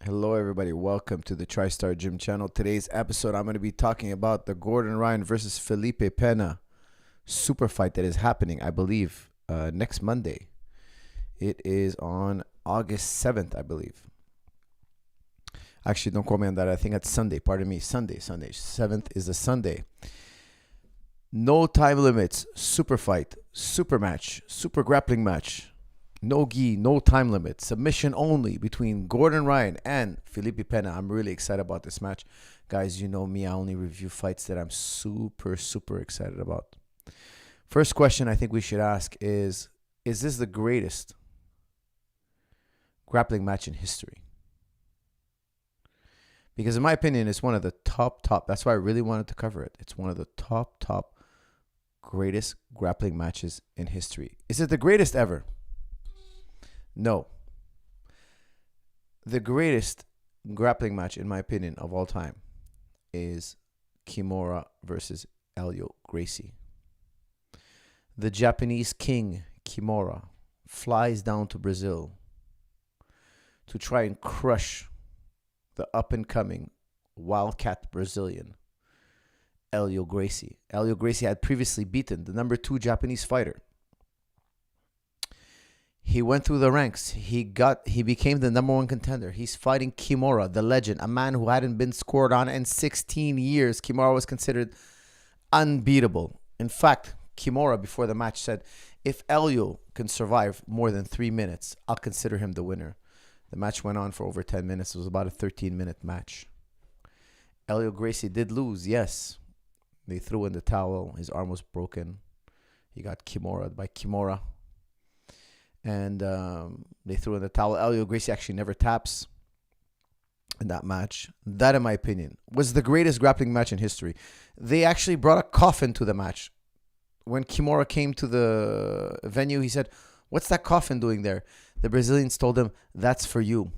Hello, everybody. Welcome to the Tristar Gym channel. Today's episode, I'm going to be talking about the Gordon Ryan versus Felipe Pena super fight that is happening, I believe, next Monday. It is on August 7th, I believe. Actually, don't quote me on that. I think it's Sunday. Pardon me. Sunday. 7th is a Sunday. No time limits. Super fight. Super match. Super grappling match. No gi, no time limit. Submission only between Gordon Ryan and Felipe Pena. I'm really excited about this match. Guys, you know me. I only review fights that I'm super excited about. First question I think we should ask is this the greatest grappling match in history? Because in my opinion, it's one of the top. That's why I really wanted to cover it. It's one of the top greatest grappling matches in history. Is it the greatest ever? No. The greatest grappling match, in my opinion, of all time is Kimura versus Helio Gracie. The Japanese king, Kimura, flies down to Brazil to try and crush the up-and-coming wildcat Brazilian, Helio Gracie. Helio Gracie had previously beaten the number 2 Japanese fighter. He went through the ranks. He became the number 1 contender. He's fighting Kimura, the legend, a man who hadn't been scored on in 16 years. Kimura was considered unbeatable. In fact, Kimura before the match said, if Helio can survive more than 3 minutes, I'll consider him the winner. The match went on for over 10 minutes. It was about a 13-minute match. Helio Gracie did lose, yes. They threw in the towel. His arm was broken. He got Kimura'd by Kimura. And they threw in the towel. Helio Gracie actually never taps in that match. That, in my opinion, was the greatest grappling match in history. They actually brought a coffin to the match. When Kimura came to the venue, he said, "What's that coffin doing there?" The Brazilians told him, "That's for you.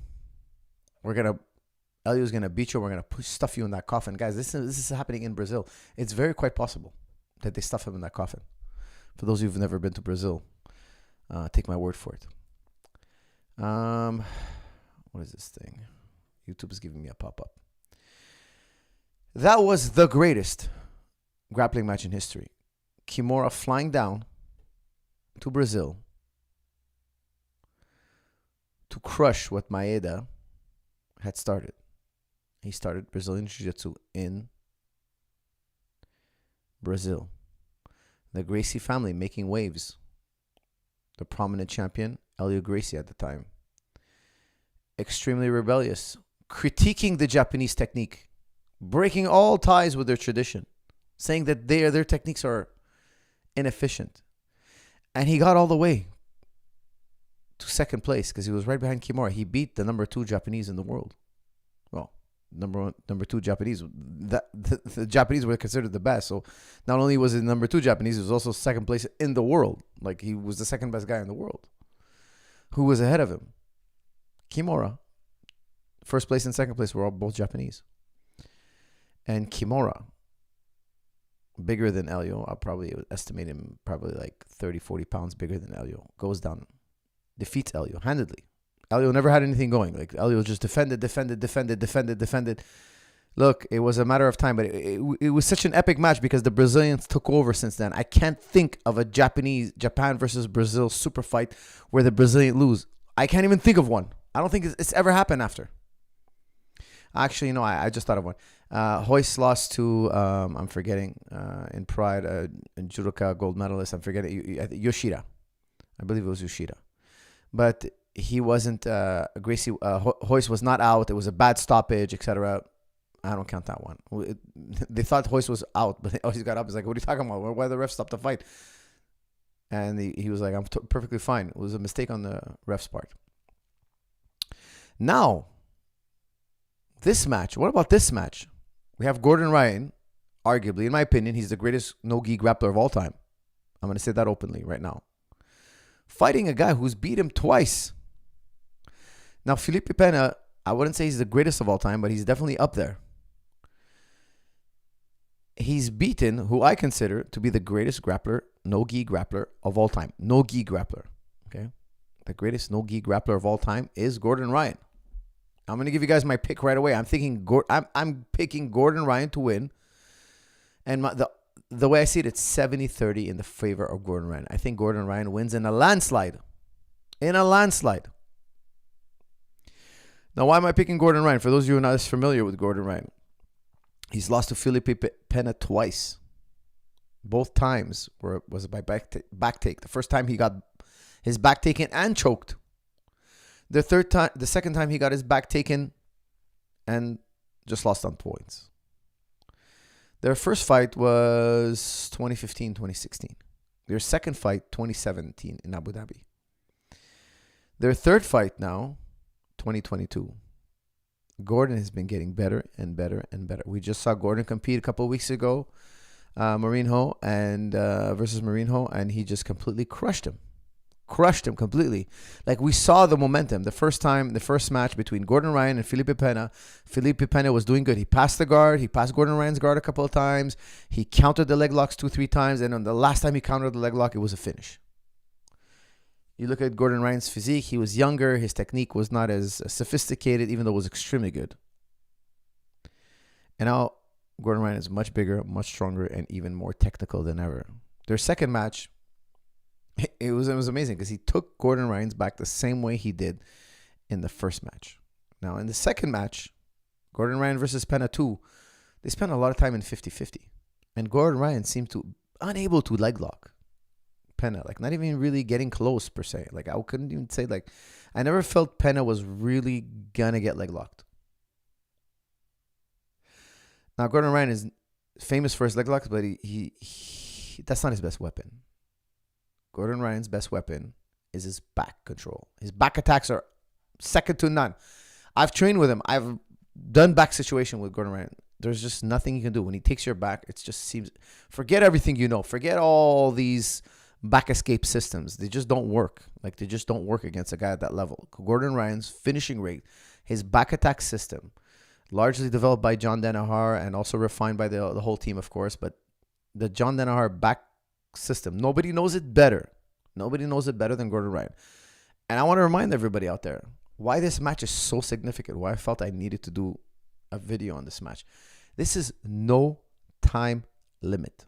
Helio's gonna beat you. We're gonna stuff you in that coffin." Guys, this is happening in Brazil. It's very quite possible that they stuff him in that coffin. For those who've never been to Brazil, take my word for it. What is this thing? YouTube is giving me a pop-up. That was the greatest grappling match in history. Kimura flying down to Brazil to crush what Maeda had started. He started Brazilian Jiu-Jitsu in Brazil. The Gracie family making waves. The prominent champion, Helio Gracie at the time. Extremely rebellious, critiquing the Japanese technique, breaking all ties with their tradition, saying that their techniques are inefficient. And he got all the way to second place because he was right behind Kimura. He beat the number 2 Japanese in the world. Well, number 2 Japanese. The Japanese were considered the best. So not only was he number 2 Japanese, he was also second place in the world. Like, he was the second best guy in the world. Who was ahead of him? Kimura. First place and second place were all both Japanese. And Kimura, bigger than Helio. I'll probably estimate him probably like 30, 40 pounds bigger than Helio. Goes down. Defeats Helio handedly. Helio never had anything going. Like, Helio just defended. Look, it was a matter of time, but it was such an epic match because the Brazilians took over since then. I can't think of a Japan versus Brazil super fight where the Brazilian lose. I can't even think of one. I don't think it's ever happened after. Actually, no, I just thought of one. Hoist lost to, I'm forgetting, in Pride, judoka gold medalist. I'm forgetting, Yoshida. I believe it was Yoshida. But he wasn't, Gracie, Hoist was not out. It was a bad stoppage, etc. I don't count that one. They thought Hoist was out, but Hoist got up. He's like, "What are you talking about? Why the ref stopped the fight?" And he was like, "I'm perfectly fine. It was a mistake on the ref's part." Now, this match. What about this match? We have Gordon Ryan, arguably, in my opinion, he's the greatest no-gi grappler of all time. I'm going to say that openly right now. Fighting a guy who's beat him twice. Now, Felipe Pena, I wouldn't say he's the greatest of all time, but he's definitely up there. He's beaten who I consider to be the greatest grappler, no-gi grappler of all time. No-gi grappler, okay? The greatest no-gi grappler of all time is Gordon Ryan. I'm going to give you guys my pick right away. I'm picking Gordon Ryan to win. And the way I see it, it's 70-30 in the favor of Gordon Ryan. I think Gordon Ryan wins in a landslide. Now, why am I picking Gordon Ryan? For those of you who are not as familiar with Gordon Ryan, he's lost to Felipe Pena twice. Both times was by back take. The first time he got his back taken and choked. The second time he got his back taken and just lost on points. Their first fight was 2015, 2016. Their second fight, 2017 in Abu Dhabi. Their third fight now, 2022. Gordon has been getting better and better and better. We just saw Gordon compete a couple of weeks ago, Marinho versus Marinho, and he just completely crushed him completely. Like, we saw the momentum. The first match between Gordon Ryan and Felipe Pena was doing good. He passed the guard. He passed Gordon Ryan's guard a couple of times. He countered the leg locks 2-3 times. And on the last time he countered the leg lock, it was a finish. You look at Gordon Ryan's physique. He was younger. His technique was not as sophisticated, even though it was extremely good. And now Gordon Ryan is much bigger, much stronger, and even more technical than ever. Their second match, it was amazing because he took Gordon Ryan's back the same way he did in the first match. Now, in the second match, Gordon Ryan versus Pena 2, they spent a lot of time in 50-50. And Gordon Ryan seemed to unable to leg lock Pena, like not even really getting close per se. Like, I couldn't even say, like, I never felt Pena was really gonna get leg locked. Now, Gordon Ryan is famous for his leg locks, but he that's not his best weapon. Gordon Ryan's best weapon is his back control. His back attacks are second to none. I've trained with him. I've done back situation with Gordon Ryan. There's just nothing you can do. When he takes your back, it just seems, forget everything you know. Forget all these back escape systems. They just don't work. Like, they just don't work against a guy at that level. Gordon Ryan's finishing rate, his back attack system, largely developed by John Danaher and also refined by the whole team, of course. But the John Danaher back system, nobody knows it better. Nobody knows it better than Gordon Ryan. And I want to remind everybody out there why this match is so significant, why I felt I needed to do a video on this match. This is no time limit.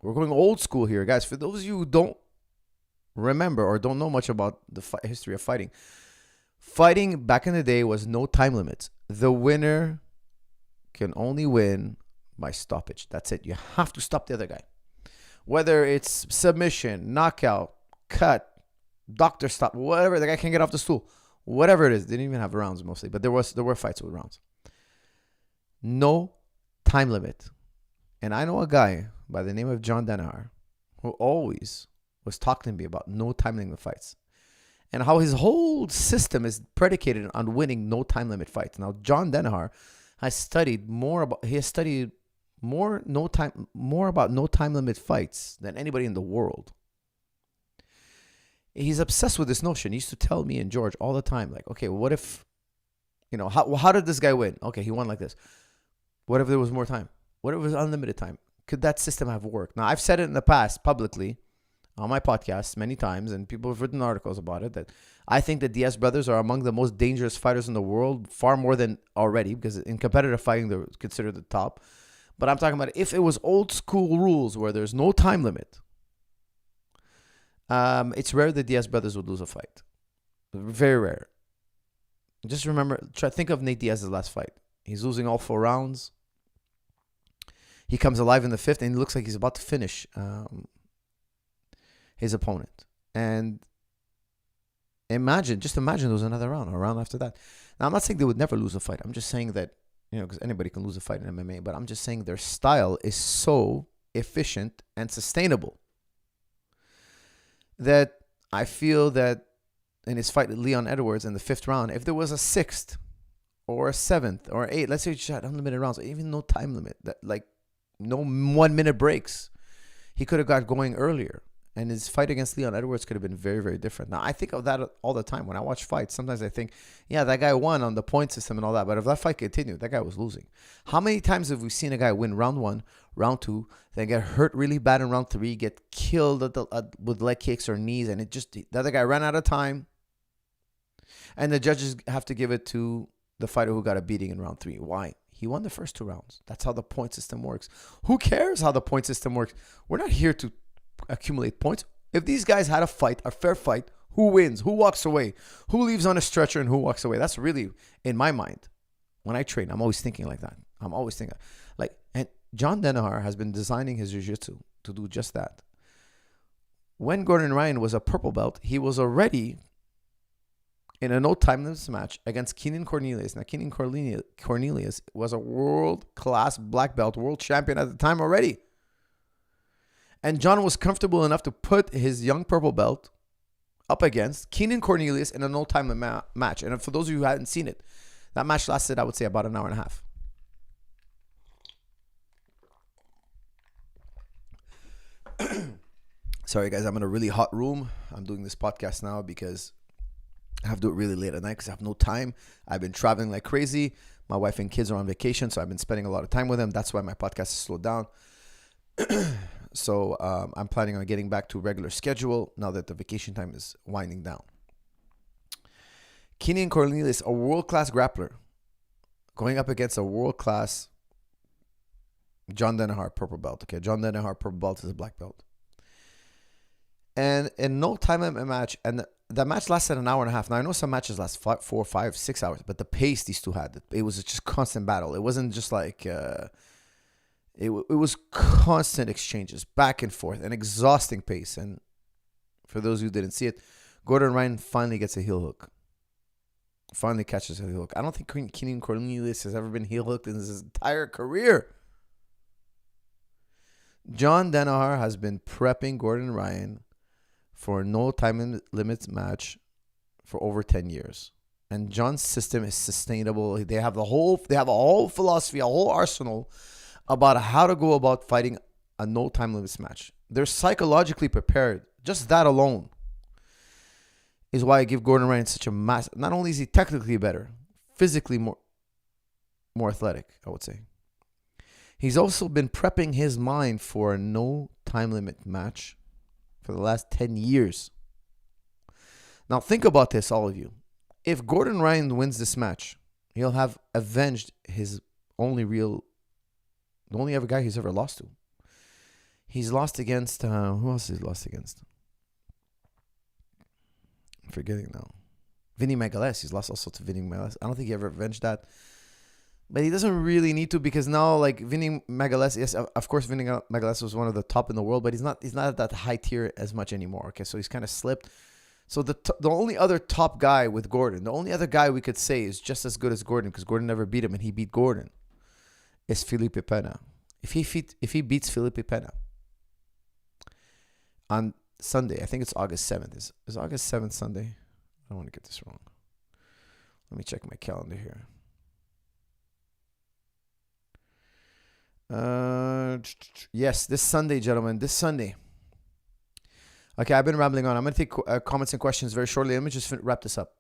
We're going old school here, guys. For those of you who don't remember or don't know much about the history of fighting, fighting back in the day was no time limits. The winner can only win by stoppage. That's it. You have to stop the other guy. Whether it's submission, knockout, cut, doctor stop, whatever. The guy can't get off the stool. Whatever it is. They didn't even have rounds mostly, but there were fights with rounds. No time limit. And I know a guy by the name of John Danaher who always was talking to me about no time limit fights and how his whole system is predicated on winning no time limit fights. Now, John Danaher has studied more about no time limit fights than anybody in the world. He's obsessed with this notion. He used to tell me and George all the time, like, okay, what if, how did this guy win? Okay, he won like this. What if there was more time? What if it was unlimited time? Could that system have worked? Now, I've said it in the past publicly on my podcast many times, and people have written articles about it, that I think the Diaz brothers are among the most dangerous fighters in the world, far more than already, because in competitive fighting, they're considered the top. But I'm talking about if it was old school rules where there's no time limit, it's rare the Diaz brothers would lose a fight. Very rare. Just think of Nate Diaz's last fight. He's losing all 4 rounds. He comes alive in the 5th, and he looks like he's about to finish his opponent. And just imagine there was another round, or a round after that. Now, I'm not saying they would never lose a fight. I'm just saying that, because anybody can lose a fight in MMA, but I'm just saying their style is so efficient and sustainable that I feel that in his fight with Leon Edwards in the 5th round, if there was a 6th or a 7th or 8th, let's say he shot unlimited rounds, even no time limit, that like no 1 minute breaks, he could have got going earlier. And his fight against Leon Edwards could have been very, very different. Now, I think of that all the time. When I watch fights, sometimes I think, yeah, that guy won on the point system and all that. But if that fight continued, that guy was losing. How many times have we seen a guy win round 1, round 2, then get hurt really bad in round 3, get killed with leg kicks or knees, and the other guy ran out of time, And the judges have to give it to the fighter who got a beating in round 3. Why? He won the first 2 rounds. That's how the point system works. Who cares how the point system works? We're not here to accumulate points. If these guys had a fight, a fair fight, who wins? Who walks away? Who leaves on a stretcher and who walks away? That's really, in my mind, when I train, I'm always thinking like that. I'm always thinking like, and John Danaher has been designing his jiu-jitsu to do just that. When Gordon Ryan was a purple belt, he was already in a no time limits match against Keenan Cornelius. Now, Keenan Cornelius was a world-class black belt, world champion at the time already. And John was comfortable enough to put his young purple belt up against Keenan Cornelius in a no time limit match. And for those of you who hadn't seen it, that match lasted, I would say, about an hour and a half. Sorry, guys, I'm in a really hot room. I'm doing this podcast now because I have to do it really late at night because I have no time. I've been traveling like crazy. My wife and kids are on vacation, so I've been spending a lot of time with them. That's why my podcast is slowed down. So I'm planning on getting back to a regular schedule now that the vacation time is winding down. Keenan Cornelius, a world-class grappler, going up against a world-class John Danaher purple belt. Okay, John Danaher purple belt is a black belt. And in no time in a match, and the match lasted an hour and a half. Now, I know some matches last 4, 5, 6 hours, but the pace these two had, it was just constant battle. It wasn't just like, it was constant exchanges, back and forth, an exhausting pace. And for those who didn't see it, Gordon Ryan finally gets a heel hook. Finally catches a heel hook. I don't think Keenan Cornelius has ever been heel hooked in his entire career. John Danaher has been prepping Gordon Ryan for a no time limits match for over 10 years. And John's system is sustainable. They have a whole philosophy, a whole arsenal about how to go about fighting a no time limits match. They're psychologically prepared. Just that alone is why I give Gordon Ryan such a mass. Not only is he technically better, physically more athletic, I would say. He's also been prepping his mind for a no time limit match for the last 10 years. Now think about this, all of you. If Gordon Ryan wins this match, he'll have avenged his the only other guy he's ever lost to. He's lost against, who else has he lost against? I'm forgetting now. Vinny Magalhaes. He's lost also to Vinny Magalhaes. I don't think he ever avenged that. But he doesn't really need to, because now, like, Vinny Magalhaes, yes, of course, Vinny Magalhaes was one of the top in the world, but he's not at that high tier as much anymore. Okay, so he's kind of slipped. So the only other top guy with Gordon, the only other guy we could say is just as good as Gordon, because Gordon never beat him and he beat Gordon, is Felipe Pena. If he beats Felipe Pena on Sunday, I think it's August 7th. Is August 7th Sunday? I don't want to get this wrong. Let me check my calendar here. Yes, this Sunday, gentlemen. This Sunday. Okay, I've been rambling on. I'm going to take comments and questions very shortly. Let me just wrap this up.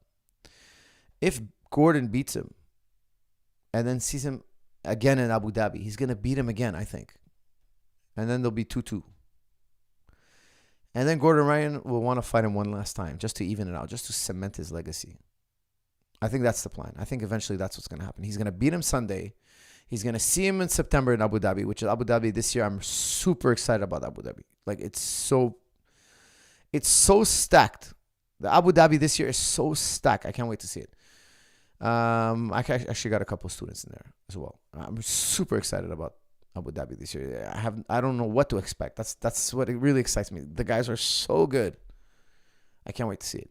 If Gordon beats him and then sees him again in Abu Dhabi, he's going to beat him again, I think. And then there'll be 2-2. And then Gordon Ryan will want to fight him one last time just to even it out, just to cement his legacy. I think that's the plan. I think eventually that's what's going to happen. He's going to beat him Sunday. He's going to see him in September in Abu Dhabi, which is Abu Dhabi this year. I'm super excited about Abu Dhabi. Like, it's so stacked. The Abu Dhabi this year is so stacked. I can't wait to see it. I actually got a couple of students in there as well. I'm super excited about Abu Dhabi this year. I don't know what to expect. That's what it really excites me. The guys are so good. I can't wait to see it.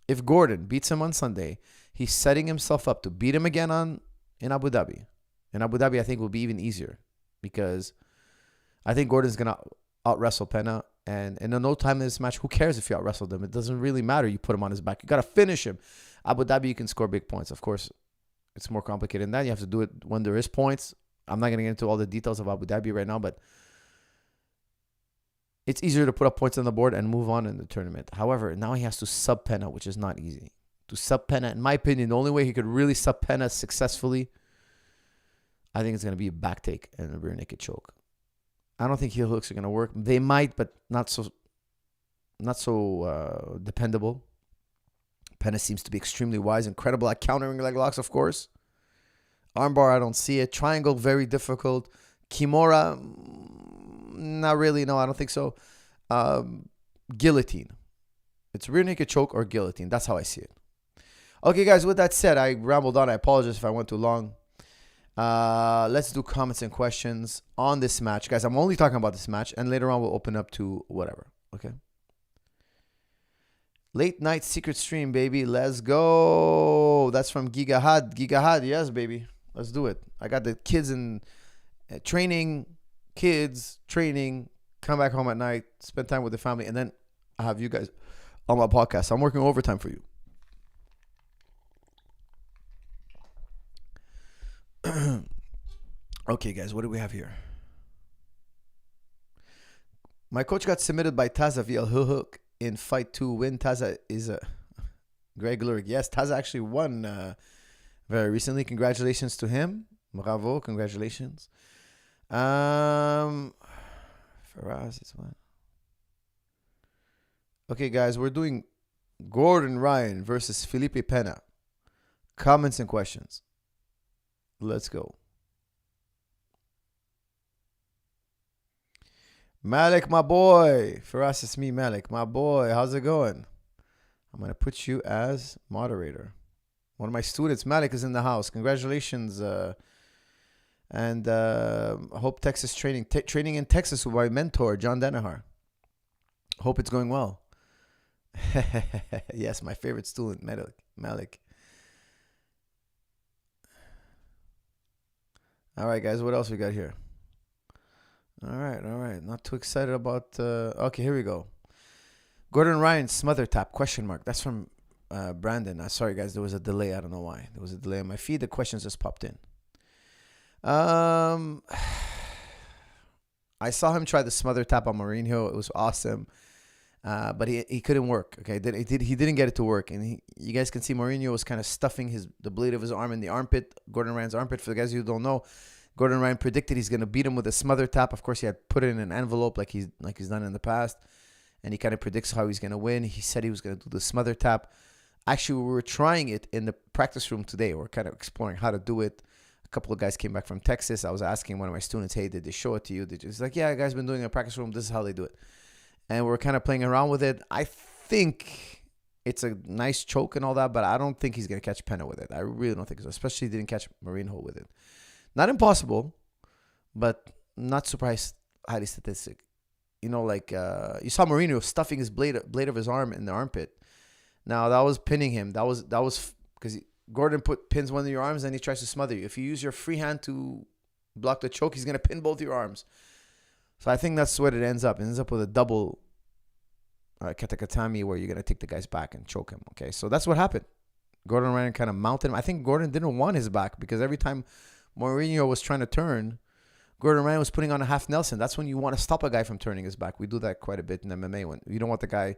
If Gordon beats him on Sunday, he's setting himself up to beat him again in Abu Dhabi. And Abu Dhabi, I think, will be even easier because I think Gordon's going to out-wrestle Pena. And in a no-time in this match, who cares if you out-wrestled him? It doesn't really matter. You put him on his back. You got to finish him. Abu Dhabi, you can score big points. Of course, it's more complicated than that. You have to do it when there is points. I'm not going to get into all the details of Abu Dhabi right now, but it's easier to put up points on the board and move on in the tournament. However, now he has to sub Pena, which is not easy. To sub Pena, in my opinion, the only way he could really sub Pena successfully, I think it's going to be a back take and a rear naked choke. I don't think heel hooks are going to work. They might, but not so dependable. Pena seems to be extremely wise, incredible at countering leg locks, of course. Armbar, I don't see it. Triangle, very difficult. Kimura, not really. No, I don't think so. Guillotine. It's rear naked choke or guillotine. That's how I see it. Okay, guys, with that said, I rambled on. I apologize if I went too long. Let's do comments and questions on this match. Guys, I'm only talking about this match, and later on we'll open up to whatever. Okay? Late night secret stream, baby. Let's go. That's from Gigahad. Gigahad, yes, baby. Let's do it. I got the kids in training, come back home at night, spend time with the family, and then I have you guys on my podcast. I'm working overtime for you. Okay, guys, what do we have here? My coach got submitted by Taza via hook in fight 2 win. Taza is a Greg Lurik. Yes, Taza actually won very recently. Congratulations to him. Bravo, congratulations. Faraz is one. Okay, guys, we're doing Gordon Ryan versus Felipe Pena. Comments and questions. Let's go. Malik, my boy. Faraz, it's me, Malik. My boy, how's it going? I'm going to put you as moderator. One of my students, Malik, is in the house. Congratulations. And hope Texas training in Texas with my mentor, John Denahar. Hope it's going well. Yes, my favorite student, Malik. All right, guys, what else we got here? All right. Not too excited about... okay, here we go. Gordon Ryan, smother tap, question mark. That's from Brandon. Sorry, guys, there was a delay. I don't know why. There was a delay on my feed. The questions just popped in. I saw him try the smother tap on Mourinho. It was awesome. But he couldn't work. Okay, he didn't get it to work. And you guys can see Mourinho was kind of stuffing the blade of his arm in the armpit, Gordon Ryan's armpit. For the guys who don't know, Gordon Ryan predicted he's going to beat him with a smother tap. Of course, he had put it in an envelope like he's done in the past. And he kind of predicts how he's going to win. He said he was going to do the smother tap. Actually, we were trying it in the practice room today. We're kind of exploring how to do it. A couple of guys came back from Texas. I was asking one of my students, hey, did they show it to you? He's like, yeah, guys been doing it in a practice room. This is how they do it. And we're kind of playing around with it. I think it's a nice choke and all that, but I don't think he's going to catch Pena with it. I really don't think so. Especially he didn't catch Mourinho with it. Not impossible, but not surprised, highly statistic. You know, like you saw Mourinho stuffing his blade of his arm in the armpit. Now, that was pinning him. That was because Gordon pins one of your arms and he tries to smother you. If you use your free hand to block the choke, he's going to pin both your arms. So I think that's what it ends up. It ends up with a double katakatami where you're going to take the guy's back and choke him. Okay, so that's what happened. Gordon Ryan kind of mounted him. I think Gordon didn't want his back because every time Mourinho was trying to turn, Gordon Ryan was putting on a half Nelson. That's when you want to stop a guy from turning his back. We do that quite a bit in MMA. When you don't want the guy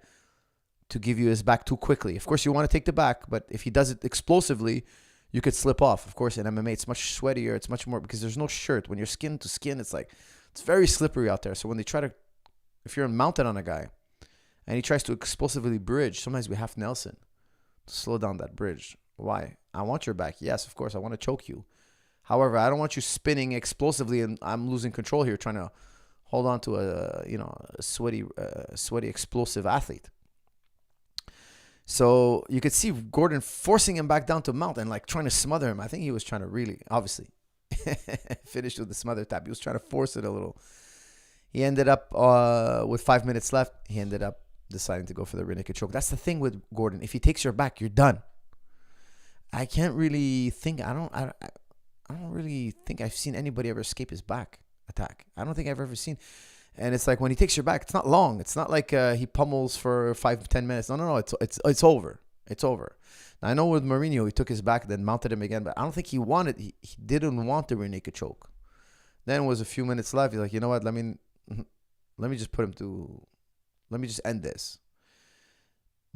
to give you his back too quickly. Of course, you want to take the back, but if he does it explosively, you could slip off. Of course, in MMA, it's much sweatier. It's much more because there's no shirt. When you're skin to skin, it's very slippery out there. So when they try to, if you're mounted on a guy and he tries to explosively bridge, sometimes we half Nelson to slow down that bridge. Why? I want your back. Yes, of course, I want to choke you. However, I don't want you spinning explosively and I'm losing control here, trying to hold on to a sweaty, explosive athlete. So you could see Gordon forcing him back down to mount and trying to smother him. I think he was trying to really, obviously, finish with the smother tap. He was trying to force it a little. He ended up, with 5 minutes left, he ended up deciding to go for the rear naked choke. That's the thing with Gordon. If he takes your back, you're done. I can't really think, I don't really think I've seen anybody ever escape his back attack. I don't think I've ever seen. And it's like when he takes your back, it's not long. It's not like he pummels for 5-10 minutes. No. It's over. It's over. Now, I know with Mourinho, he took his back, then mounted him again. But I don't think he wanted. He didn't want the rear naked choke. Then it was a few minutes left. He's like, you know what? Let me just put him to. Let me just end this.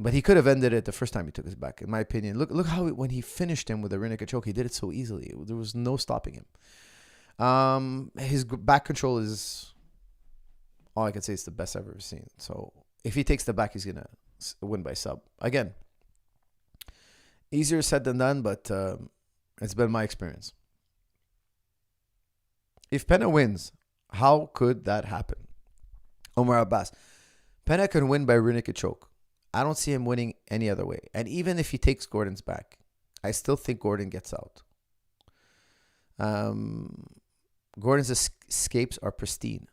But he could have ended it the first time he took his back, in my opinion. Look how when he finished him with the rear naked choke, he did it so easily. There was no stopping him. His back control is. All I can say is the best I've ever seen. So if he takes the back, he's going to win by sub. Again, Easier said than done, but it's been my experience. If Pena wins, how could that happen? Omar Abbas. Pena can win by rear naked choke. I don't see him winning any other way. And even if he takes Gordon's back, I still think Gordon gets out. Gordon's escapes are pristine.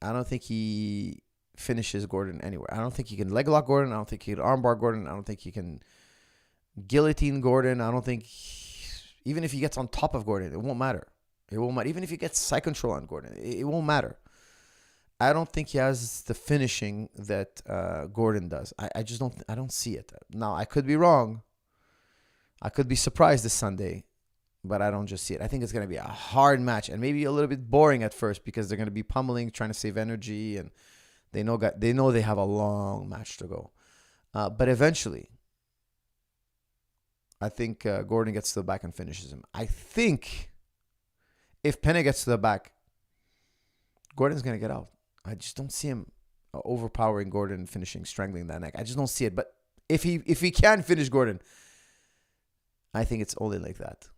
I don't think he finishes Gordon anywhere. I don't think he can leg lock Gordon. I don't think he can armbar Gordon. I don't think he can guillotine Gordon. I don't think, even if he gets on top of Gordon, it won't matter. It won't matter. Even if he gets side control on Gordon, it won't matter. I don't think he has the finishing that Gordon does. I just don't. I don't see it. Now, I could be wrong. I could be surprised this Sunday, but I don't just see it. I think it's going to be a hard match and maybe a little bit boring at first because they're going to be pummeling, trying to save energy, and they know they have a long match to go. But eventually, I think Gordon gets to the back and finishes him. I think if Pena gets to the back, Gordon's going to get out. I just don't see him overpowering Gordon and finishing, strangling that neck. I just don't see it. But if he can finish Gordon, I think it's only like that.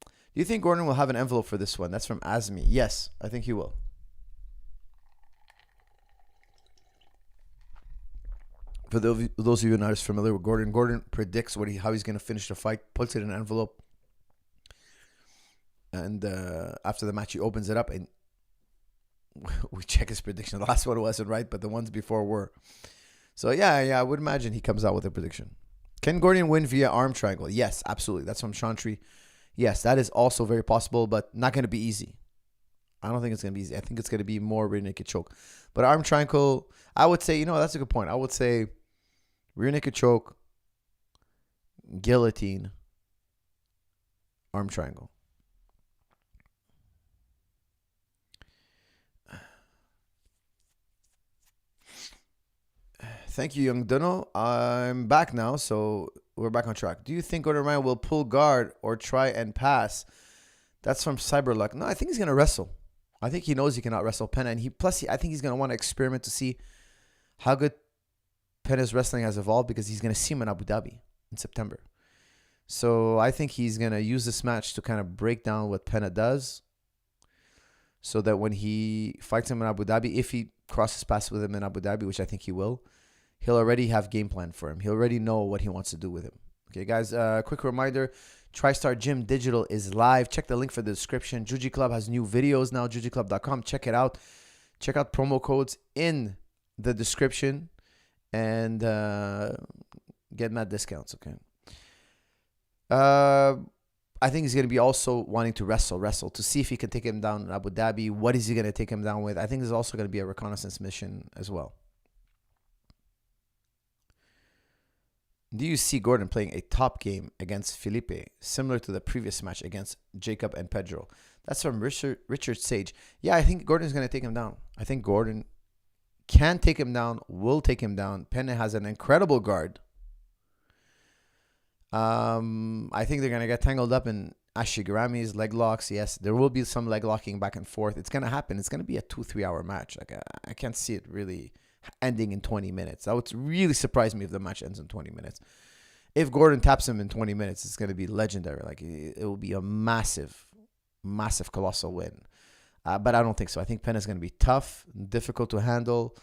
Do you think Gordon will have an envelope for this one? That's from Azmi. Yes, I think he will. For those of you not as familiar with Gordon, Gordon predicts how he's going to finish the fight, puts it in an envelope, and after the match he opens it up and we check his prediction. The last one wasn't right, but the ones before were. So yeah, I would imagine he comes out with a prediction. Can Gordon win via arm triangle? Yes, absolutely. That's from Chantry. Yes, that is also very possible, but not going to be easy. I don't think it's going to be easy. I think it's going to be more rear naked choke. But arm triangle, I would say, that's a good point. I would say rear naked choke, guillotine, arm triangle. Thank you, Young Duno. I'm back now, so we're back on track. Do you think Gordon Ryan will pull guard or try and pass? That's from Cyberluck. No, I think he's going to wrestle. I think he knows he cannot wrestle Pena. And I think he's going to want to experiment to see how good Pena's wrestling has evolved because he's going to see him in Abu Dhabi in September. So I think he's going to use this match to kind of break down what Pena does so that when he fights him in Abu Dhabi, if he crosses paths with him in Abu Dhabi, which I think he will, he'll already have game plan for him. He'll already know what he wants to do with him. Okay, guys, quick reminder, Tristar Gym Digital is live. Check the link for the description. Juji Club has new videos now, jujiclub.com. Check it out. Check out promo codes in the description and get mad discounts, okay? I think he's going to be also wanting to wrestle to see if he can take him down in Abu Dhabi. What is he going to take him down with? I think there's also going to be a reconnaissance mission as well. Do you see Gordon playing a top game against Felipe, similar to the previous match against Jacob and Pedro? That's from Richard Sage. Yeah, I think Gordon's going to take him down. I think Gordon can take him down, will take him down. Pena has an incredible guard. I think they're going to get tangled up in Ashigarami's leg locks. Yes, there will be some leg locking back and forth. It's going to happen. It's going to be a 2-3 hour match. Like I can't see it really ending in 20 minutes. That would really surprise me if the match ends in 20 minutes. If Gordon taps him in 20 minutes, it's going to be legendary. Like it will be a massive, colossal win. But I don't think so. I think Pena's going to be tough, difficult to handle.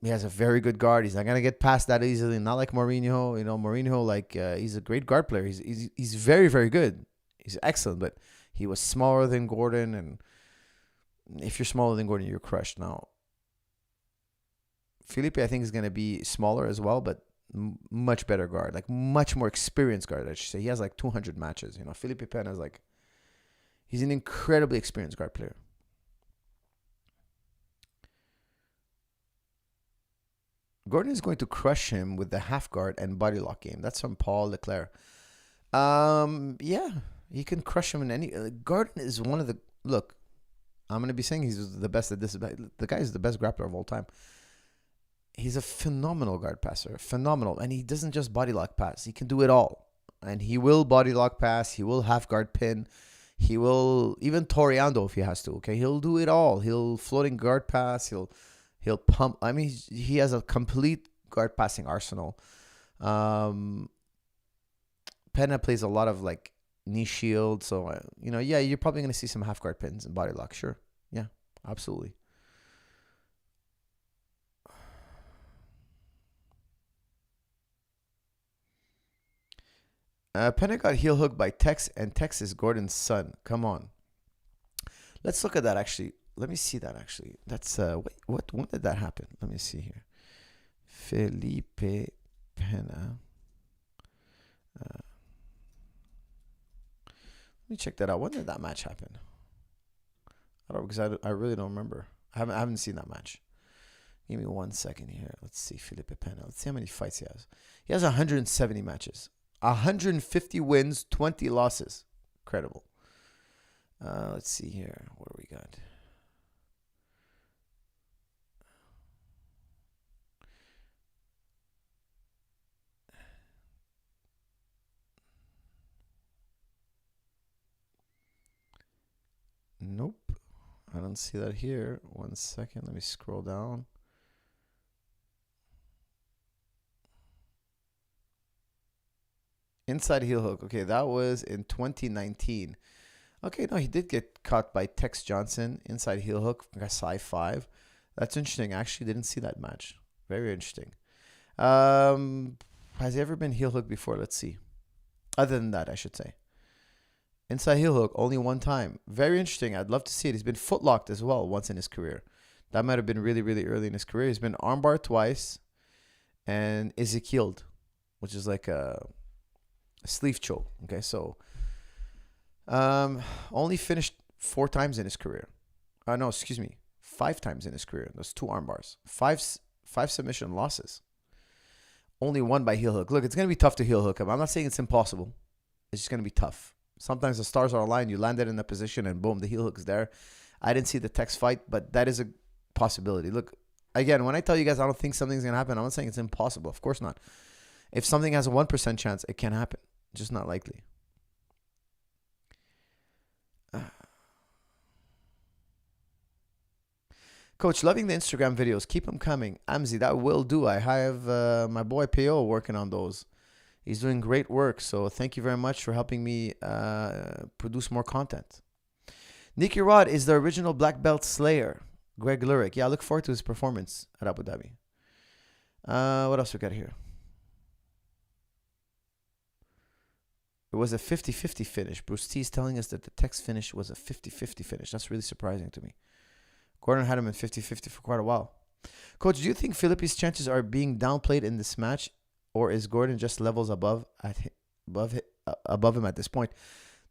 He has a very good guard. He's not going to get past that easily. Not like Mourinho. Mourinho, he's a great guard player. He's very, very good. He's excellent, but he was smaller than Gordon. And if you're smaller than Gordon, you're crushed. Now, Felipe, I think, is going to be smaller as well, but much better guard. Like, much more experienced guard, I should say. He has, 200 matches. Felipe Pena is, he's an incredibly experienced guard player. Gordon is going to crush him with the half guard and body lock game. That's from Paul Leclerc. Yeah, he can crush him in any. Gordon is one of the. Look, I'm going to be saying he's the best at this. The guy is the best grappler of all time. He's a phenomenal guard passer. Phenomenal. And he doesn't just body lock pass. He can do it all. And he will body lock pass. He will half guard pin. He will even Toriando if he has to. Okay, he'll do it all. He'll floating guard pass. He'll pump. I mean, he has a complete guard passing arsenal. Pena plays a lot of like knee shield. So, yeah, you're probably going to see some half guard pins and body lock. Sure. Yeah, absolutely. Pena got heel hooked by Tex, and Tex is Gordon's son. Come on. Let's look at that, actually. Let me see that, actually. That's, when did that happen? Let me see here. Felipe Pena. Let me check that out. When did that match happen? I really don't remember. I haven't seen that match. Give me 1 second here. Let's see Felipe Pena. Let's see how many fights he has. He has 170 matches. 150 wins, 20 losses. Incredible. Let's see here. What do we got? Nope. I don't see that here. 1 second. Let me scroll down. Inside heel hook. Okay, that was in 2019. Okay, no, he did get caught by Tex Johnson. Inside heel hook, Gasai 5. That's interesting. I actually didn't see that match. Very interesting. Has he ever been heel hook before? Let's see. Other than that, I should say. Inside heel hook, only one time. Very interesting. I'd love to see it. He's been footlocked as well once in his career. That might have been really, really early in his career. He's been armbar twice and Ezekiel'd, which is like a sleeve choke. Okay, so only finished 4 times in his career. No, excuse me, 5 times in his career. Those 2 arm bars. 5 submission losses. Only 1 by heel hook. Look, it's gonna be tough to heel hook him. I'm not saying it's impossible. It's just gonna be tough. Sometimes the stars are aligned. You landed in a position and boom, the heel hook is there. I didn't see the Tex fight, but that is a possibility. Look, again, when I tell you guys I don't think something's gonna happen, I'm not saying it's impossible. Of course not. If something has a 1% chance, it can happen. Just not likely. Coach, loving the Instagram videos. Keep them coming. Amzi, that will do. I have my boy PO working on those. He's doing great work. So thank you very much for helping me produce more content. Nicky Rod is the original black belt slayer. Greg Lurik. Yeah, I look forward to his performance at Abu Dhabi. What else we got here? It was a 50-50 finish. Bruce T is telling us that the Tex finish was a 50-50 finish. That's really surprising to me. Gordon had him in 50-50 for quite a while. Coach, do you think Felipe's chances are being downplayed in this match, or is Gordon just levels above him at this point?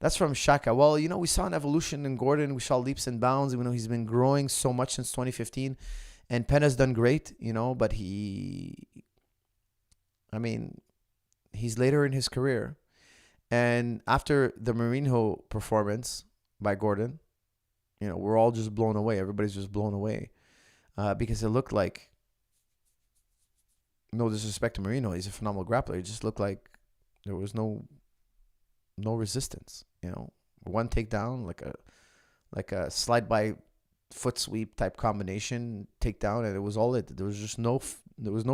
That's from Shaka. Well, we saw an evolution in Gordon. We saw leaps and bounds. He's been growing so much since 2015, and Pena's done great. But he's later in his career, and after the Marinho performance by Gordon, we're all just blown away. Everybody's just blown away because it looked like, no disrespect to Marino, he's a phenomenal grappler. It just looked like there was no resistance. One takedown, like a slide by foot sweep type combination takedown, and it was all it. There was no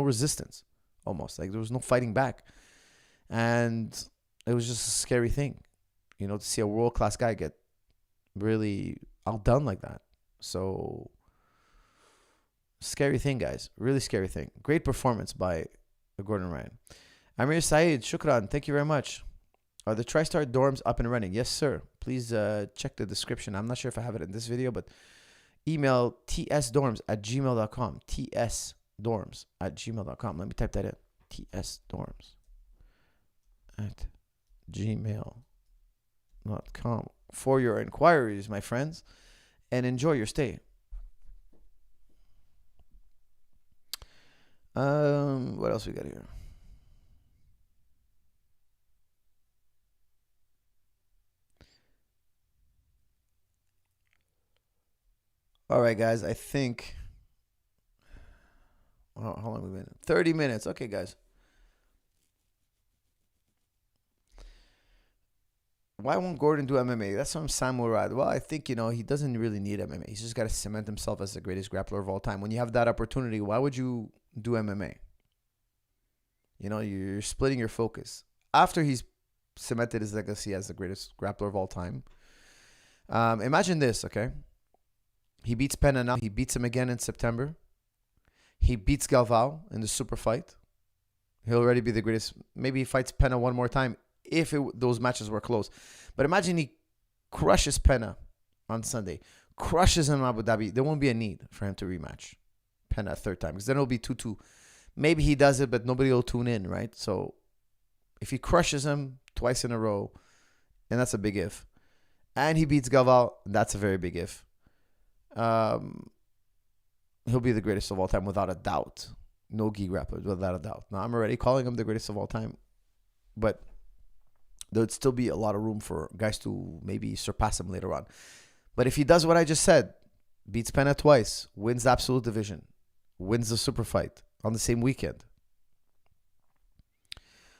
resistance, almost like there was no fighting back, and it was just a scary thing, to see a world class guy get really outdone like that. So scary thing, guys. Really scary thing. Great performance by Gordon Ryan. Amir Saeed, shukran. Thank you very much. Are the Tristar dorms up and running? Yes, sir. Please check the description. I'm not sure if I have it in this video, but email tsdorms@gmail.com. tsdorms@gmail.com. Let me type that in. tsdorms@gmail.com for your inquiries, my friends, and enjoy your stay. What else we got here? All right, guys. I think. Oh, how long have we been? 30 minutes. Okay, guys. Why won't Gordon do MMA? That's from Sam Murad. Well, I think, he doesn't really need MMA. He's just got to cement himself as the greatest grappler of all time. When you have that opportunity, why would you do MMA? You're splitting your focus. After he's cemented his legacy as the greatest grappler of all time, imagine this, okay? He beats Pena now. He beats him again in September. He beats Galvao in the super fight. He'll already be the greatest. Maybe he fights Pena one more time if those matches were close. But imagine he crushes Pena on Sunday. Crushes him in Abu Dhabi. There won't be a need for him to rematch Pena a third time. Because then it'll be 2-2. Maybe he does it, but nobody will tune in, right? So if he crushes him twice in a row, and that's a big if. And he beats Galvao, that's a very big if. He'll be the greatest of all time without a doubt. No gi grappler, without a doubt. Now, I'm already calling him the greatest of all time, but there would still be a lot of room for guys to maybe surpass him later on. But if he does what I just said, beats Pena twice, wins the absolute division, wins the super fight on the same weekend,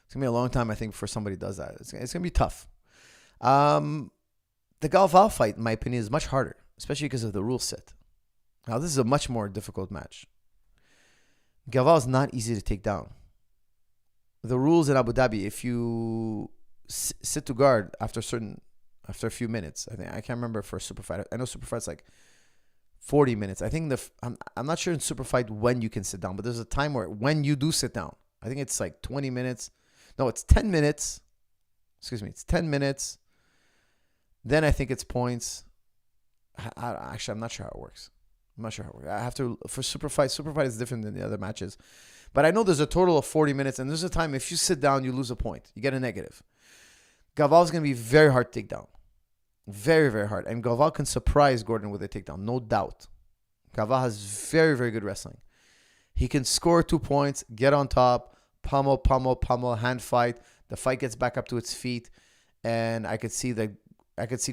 it's going to be a long time, I think, before somebody does that. It's going to be tough. The Galvao fight, in my opinion, is much harder, especially because of the rule set. Now, this is a much more difficult match. Galvao is not easy to take down. The rules in Abu Dhabi, if you sit to guard after a few minutes, I can't remember for a super fight. I know super fights like 40 minutes. I think I'm not sure in super fight when you can sit down, but there's a time where when you do sit down, I think it's like 20 minutes. No, it's 10 minutes. It's 10 minutes. Then I think it's points. Actually, I'm not sure how it works. I have to, for super fight is different than the other matches. But I know there's a total of 40 minutes, and there's a time if you sit down, you lose a point. You get a negative. Galvao is going to be very hard to take down. Very, very hard. And Galvao can surprise Gordon with a takedown, no doubt. Galvao has very, very good wrestling. He can score 2 points, get on top, pummel, hand fight. The fight gets back up to its feet, and I could see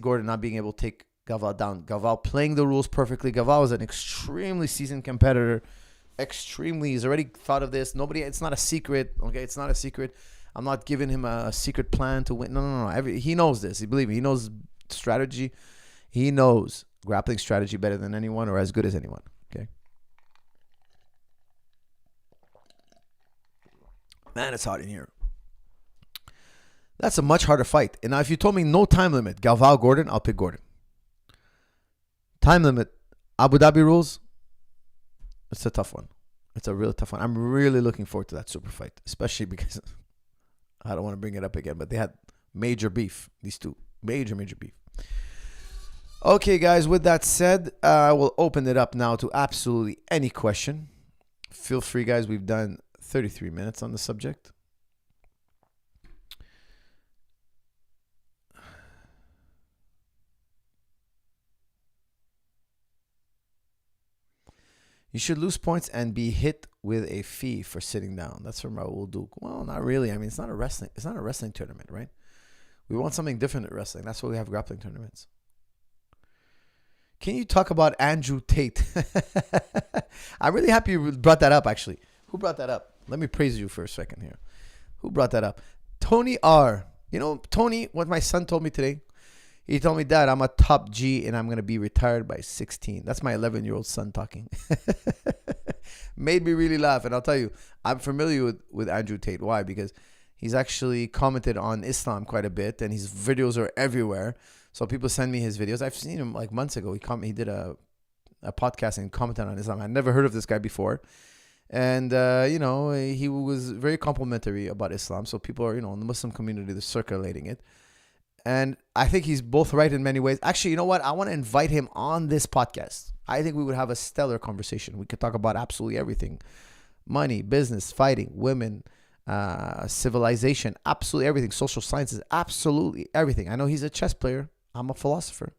Gordon not being able to take Galvao down. Galvao playing the rules perfectly. Galvao is an extremely seasoned competitor. He's already thought of this. It's not a secret. Okay, it's not a secret. I'm not giving him a secret plan to win. No. He knows this. Believe me, he knows strategy. He knows grappling strategy better than anyone or as good as anyone. Okay. Man, it's hot in here. That's a much harder fight. And now if you told me no time limit, Galvao, Gordon, I'll pick Gordon. Time limit, Abu Dhabi rules, it's a tough one. It's a real tough one. I'm really looking forward to that super fight, especially because I don't want to bring it up again, but they had major beef, these two. Major beef. Okay, guys, with that said, I will open it up now to absolutely any question. Feel free, guys. We've done 33 minutes on the subject. You should lose points and be hit with a fee for sitting down. That's from Raul Duke. Well, not really. I mean, it's not a wrestling tournament, right? We want something different at wrestling. That's why we have grappling tournaments. Can you talk about Andrew Tate? I'm really happy you brought that up, actually. Who brought that up? Let me praise you for a second here. Who brought that up? Tony R. You know, Tony, what my son told me today? He told me, Dad, I'm a top G and I'm going to be retired by 16. That's my 11-year-old son talking. Made me really laugh. And I'll tell you, I'm familiar with Andrew Tate. Why? Because he's actually commented on Islam quite a bit and his videos are everywhere. So people send me his videos. I've seen him like months ago. He did a podcast and commented on Islam. I'd never heard of this guy before. And, he was very complimentary about Islam. So people are, in the Muslim community, they're circulating it. And I think he's both right in many ways. Actually, you know what? I want to invite him on this podcast. I think we would have a stellar conversation. We could talk about absolutely everything. Money, business, fighting, women, civilization, absolutely everything. Social sciences, absolutely everything. I know he's a chess player. I'm a philosopher.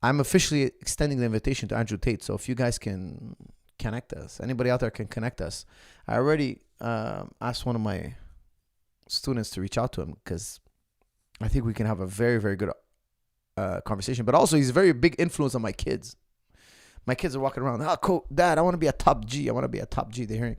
I'm officially extending the invitation to Andrew Tate. So if you guys can connect us, anybody out there can connect us. I already asked one of my students to reach out to him because I think we can have a very, very good conversation. But also, he's a very big influence on my kids. My kids are walking around, Dad, I want to be a top G. They're hearing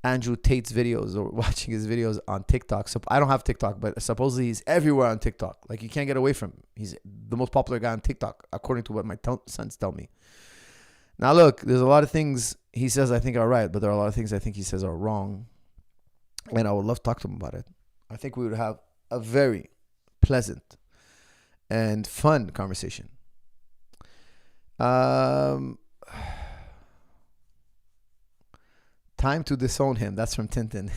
Andrew Tate's videos or watching his videos on TikTok. So I don't have TikTok, but supposedly he's everywhere on TikTok. Like, you can't get away from him. He's the most popular guy on TikTok, according to what my sons tell me. Now, look, there's a lot of things he says I think are right, but there are a lot of things I think he says are wrong. And I would love to talk to him about it. I think we would have a very pleasant and fun conversation. Time to disown him. That's from Tintin.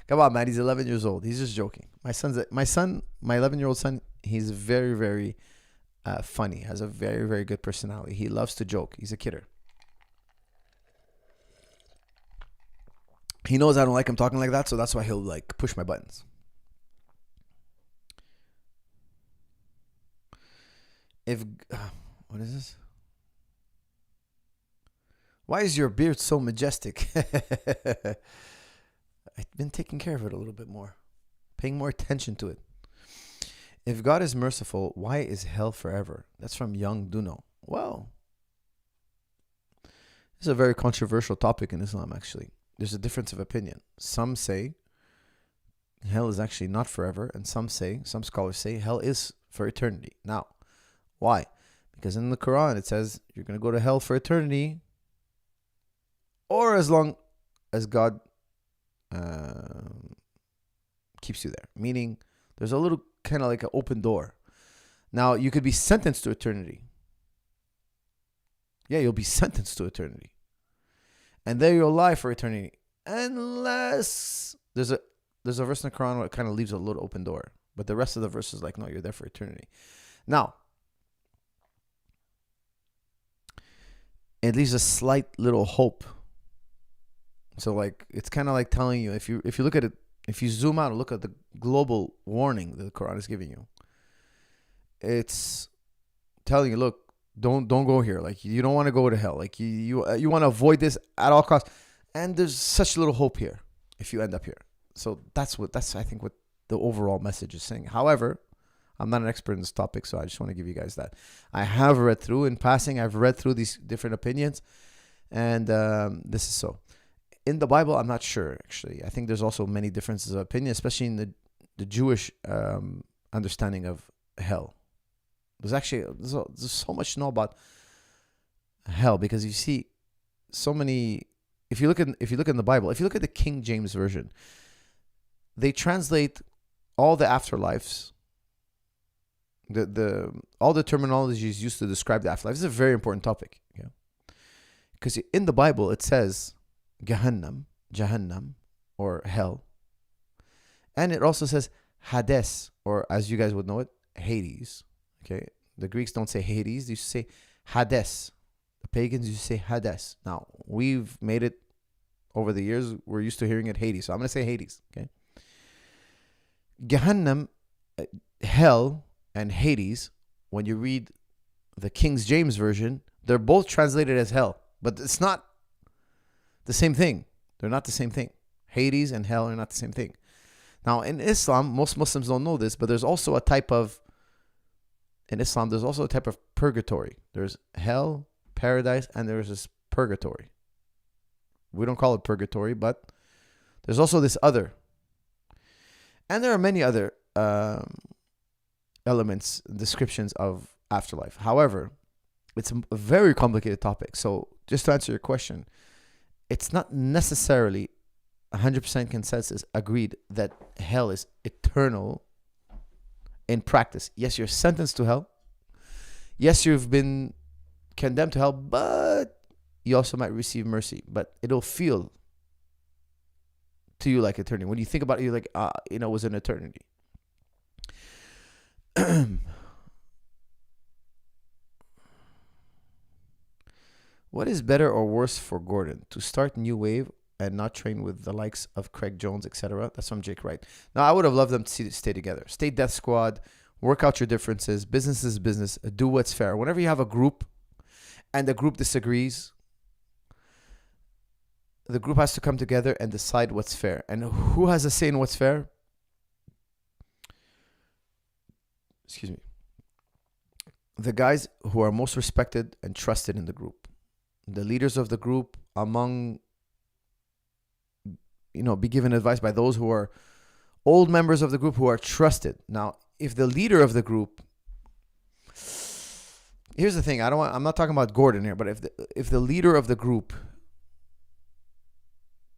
Come on, man. He's 11 years old. He's just joking. My 11-year-old son, he's very, very funny. Has a very, very good personality. He loves to joke. He's a kidder. He knows I don't like him talking like that, so that's why he'll like push my buttons. What is this? Why is your beard so majestic? I've been taking care of it a little bit more, paying more attention to it. If God is merciful, why is hell forever? That's from Young Duno. Well, this is a very controversial topic in Islam, actually. There's a difference of opinion. Some say hell is actually not forever, and some scholars say hell is for eternity. Now, why? Because in the Quran it says you're going to go to hell for eternity, or as long as God keeps you there. Meaning, there's a little kind of like an open door. Now, you could be sentenced to eternity. Yeah, you'll be sentenced to eternity. And there you'll lie for eternity. Unless there's a verse in the Quran where it kind of leaves a little open door. But the rest of the verse is like, no, you're there for eternity. Now, it leaves a slight little hope. So like, it's kind of like telling you, if you look at it, if you zoom out and look at the global warning that the Quran is giving you, it's telling you, look, don't go here. Like, you don't want to go to hell. Like, you want to avoid this at all costs. And there's such little hope here if you end up here. So that's I think what the overall message is saying. However, I'm not an expert in this topic, so I just want to give you guys that. I have read through, in passing, I've read through these different opinions, and this is so. In the Bible, I'm not sure, actually. I think there's also many differences of opinion, especially in the Jewish understanding of hell. There's so much to know about hell, because you see so many. If you look in the Bible, if you look at the King James Version, they translate all the afterlives, all the terminologies used to describe the afterlife. This is a very important topic, yeah, because in the Bible it says Jahannam, or hell, and it also says Hades, or as you guys would know it, Hades. Okay, the Greeks don't say Hades; they say Hades. The pagans used to say Hades. Now, we've made it over the years. We're used to hearing it Hades. So I'm going to say Hades. Okay. Jahannam, hell, and Hades, when you read the King James Version, they're both translated as hell. But it's not the same thing. They're not the same thing. Hades and hell are not the same thing. Now, in Islam, most Muslims don't know this, but there's also a type of, in Islam, there's also a type of purgatory. There's hell, paradise, and there's this purgatory. We don't call it purgatory, but there's also this other. And there are many other elements, descriptions of afterlife. However, it's a very complicated topic. So just to answer your question, it's not necessarily 100% consensus agreed that hell is eternal in practice. Yes, you're sentenced to hell. Yes, you've been condemned to hell, but you also might receive mercy. But it'll feel to you like eternity. When you think about it, you're like, it was an eternity. What is better or worse for Gordon? To start New Wave and not train with the likes of Craig Jones, etc.? That's from Jake Wright. Now, I would have loved them to stay together. Stay Death Squad. Work out your differences. Business is business. Do what's fair. Whenever you have a group and the group disagrees, the group has to come together and decide what's fair. And who has a say in what's fair? Excuse me. The guys who are most respected and trusted in the group. The leaders of the group, be given advice by those who are old members of the group who are trusted. Now, if the leader of the group, here's the thing, I'm not talking about Gordon here, but if the leader of the group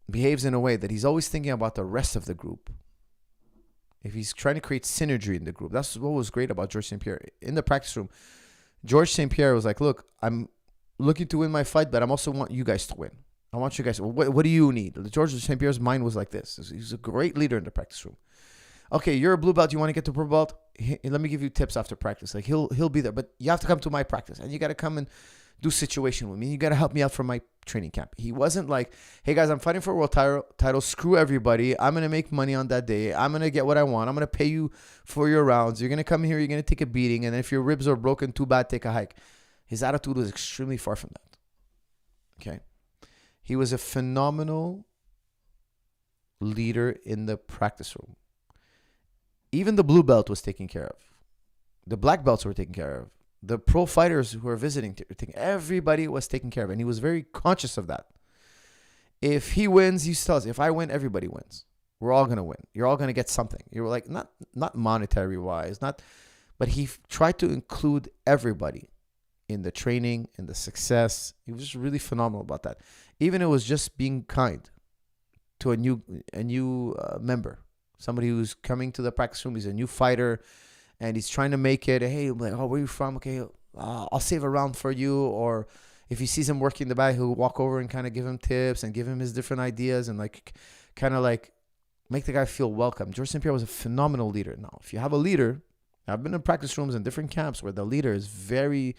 behaves in a way that he's always thinking about the rest of the group, if he's trying to create synergy in the group, that's what was great about George St. Pierre. In the practice room, George St. Pierre was like, look, I'm looking to win my fight, but I also want you guys to win. I want you guys, what do you need? George St. Pierre's mind was like this. He's a great leader in the practice room. Okay, you're a blue belt. You want to get to purple belt? Let me give you tips after practice. Like he'll be there, but you have to come to my practice, and you got to come and do situation with me. You got to help me out for my training camp. He wasn't like, hey guys, I'm fighting for a world title. Screw everybody. I'm going to make money on that day. I'm going to get what I want. I'm going to pay you for your rounds. You're going to come here. You're going to take a beating. And if your ribs are broken, too bad, take a hike. His attitude was extremely far from that. Okay. He was a phenomenal leader in the practice room. Even the blue belt was taken care of. The black belts were taken care of. The pro fighters who were visiting, everybody was taken care of. And he was very conscious of that. If he wins, he tells, if I win, everybody wins. We're all going to win. You're all going to get something. You're like, not monetary wise, but he tried to include everybody in the training, in the success. He was just really phenomenal about that. Even it was just being kind to a new member, somebody who's coming to the practice room. He's a new fighter. And he's trying to make it, hey, I'm like, oh, where are you from? Okay, I'll save a round for you. Or if he sees him working the back, he'll walk over and kind of give him tips and give him his different ideas and like kind of like make the guy feel welcome. George St. Pierre was a phenomenal leader. Now, if you have a leader, I've been in practice rooms in different camps where the leader is very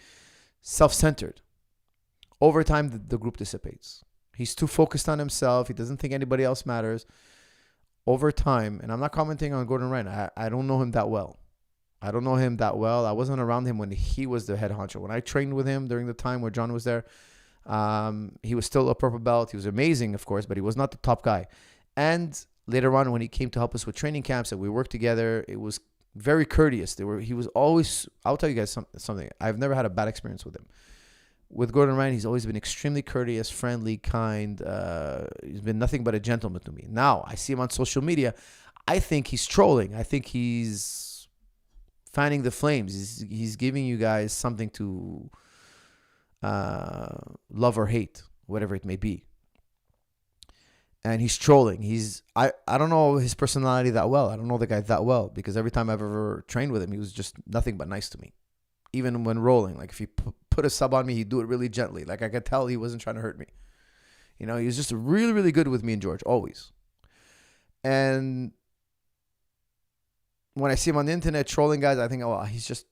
self-centered. Over time, the group dissipates. He's too focused on himself. He doesn't think anybody else matters. Over time, and I'm not commenting on Gordon Ryan. I don't know him that well. I I wasn't around him when he was the head honcho. When I trained with him during the time where John was there, he was still a purple belt. He was amazing, of course, but he was not the top guy. And later on, when he came to help us with training camps and we worked together, it was very courteous. He was always, I'll tell you guys something. I've never had a bad experience with him. With Gordon Ryan, he's always been extremely courteous, friendly, kind. He's been nothing but a gentleman to me. Now, I see him on social media. I think he's trolling. I think he's fanning the flames. He's giving you guys something to love or hate, whatever it may be. And he's trolling. I don't know his personality that well. I don't know the guy that well because every time I've ever trained with him, he was just nothing but nice to me. Even when rolling, like if he put a sub on me, he'd do it really gently. Like I could tell he wasn't trying to hurt me. You know, he was just really, really good with me and George, always. And when I see him on the internet trolling guys, I think, oh, he's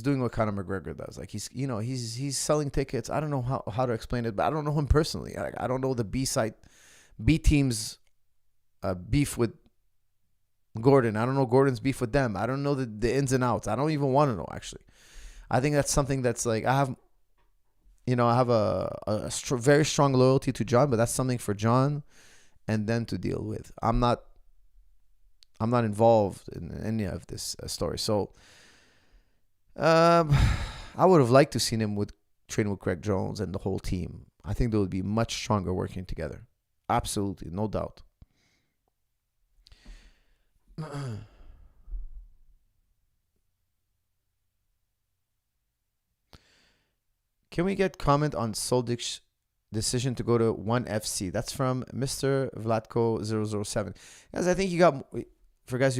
doing what Conor McGregor does. Like he's selling tickets. I don't know how to explain it, but I don't know him personally. I don't know the B team's beef with Gordon. I don't know Gordon's beef with them. I don't know the ins and outs. I don't even want to know, actually. I think that's something that's like, I have a very strong loyalty to John, but that's something for John and them to deal with. I'm not involved in any of this story. So I would have liked to seen him train with Craig Jones and the whole team. I think they would be much stronger working together. Absolutely, no doubt. Can we get comment on Soldik's decision to go to 1FC? That's from Mr. Vlatko007. Guys, I think you got... For those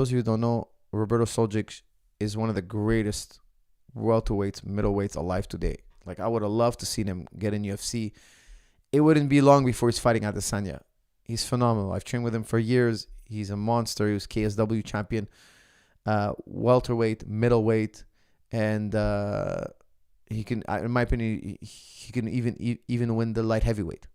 of you who don't know, Roberto Soldic is one of the greatest welterweights, middleweights alive today. Like, I would have loved to see him get in UFC. It wouldn't be long before he's fighting Adesanya. He's phenomenal. I've trained with him for years. He's a monster. He was KSW champion, welterweight, middleweight, and he can, in my opinion, he can even win the light heavyweight.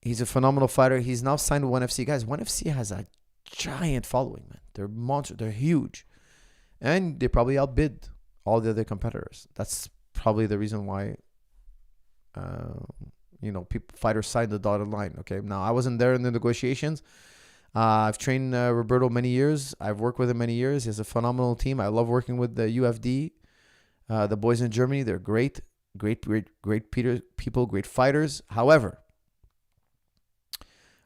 He's a phenomenal fighter. He's now signed with 1FC. Guys, 1FC has a giant following, man. They're monsters. They're huge. And they probably outbid all the other competitors. That's probably the reason why, fighters signed the dotted line. Okay, now I wasn't there in the negotiations. I've trained Roberto many years. I've worked with him many years. He has a phenomenal team. I love working with the UFD. The boys in Germany, they're great people, great fighters. However,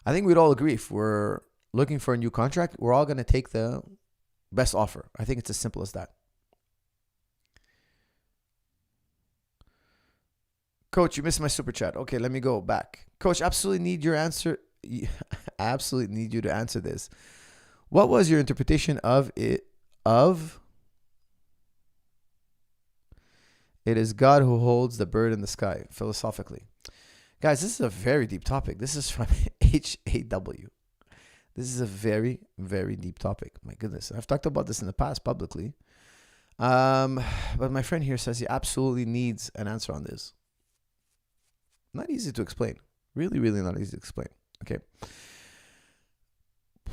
I think we'd all agree if we're looking for a new contract, we're all going to take the best offer. I think it's as simple as that. Coach, you missed my super chat. Okay, let me go back. Coach, absolutely need your answer. I absolutely need you to answer this. What was your interpretation of it? It is God who holds the bird in the sky, philosophically. Guys, this is a very deep topic. This is from HAW. This is a very, very deep topic. My goodness. I've talked about this in the past publicly. But my friend here says he absolutely needs an answer on this. Not easy to explain. Really, really not easy to explain. Okay.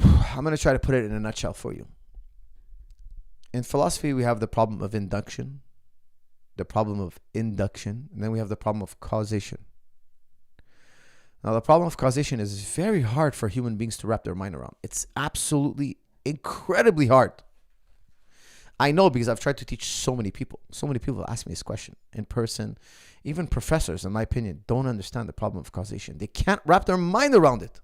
I'm going to try to put it in a nutshell for you. In philosophy, we have the problem of induction, the problem of induction, and then we have the problem of causation. Now, the problem of causation is very hard for human beings to wrap their mind around. It's absolutely incredibly hard. I know because I've tried to teach so many people. So many people ask me this question in person. Even professors, in my opinion, don't understand the problem of causation. They can't wrap their mind around it.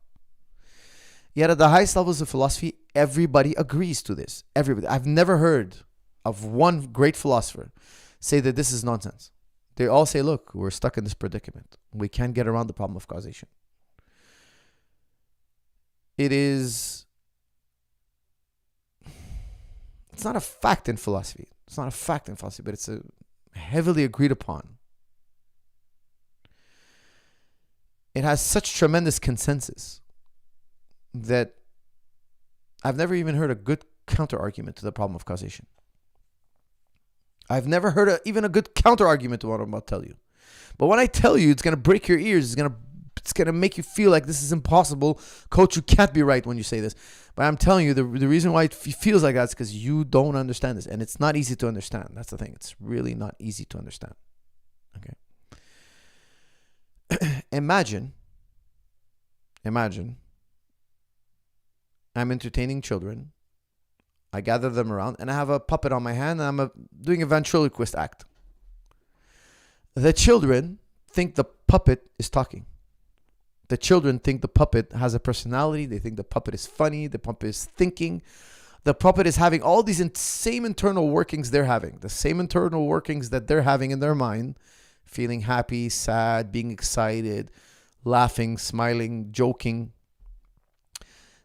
Yet at the highest levels of philosophy, everybody agrees to this. Everybody. I've never heard of one great philosopher say that this is nonsense. They all say, look, we're stuck in this predicament. We can't get around the problem of causation. It's not a fact in philosophy. It's not a fact in philosophy, but it's a heavily agreed upon. It has such tremendous consensus that I've never even heard a good counter argument to the problem of causation. I've never heard even a good counter argument to what I'm about to tell you. But when I tell you, it's going to break your ears. It's going to make you feel like this is impossible. Coach, you can't be right when you say this. But I'm telling you, the reason why it feels like that is because you don't understand this. And it's not easy to understand. That's the thing. It's really not easy to understand. Okay. Imagine I'm entertaining children. I gather them around and I have a puppet on my hand and I'm doing a ventriloquist act. The children think the puppet is talking. The children think the puppet has a personality. They think the puppet is funny. The puppet is thinking. The puppet is having all these same internal workings they're having. The same internal workings that they're having in their mind. Feeling happy, sad, being excited, laughing, smiling, joking.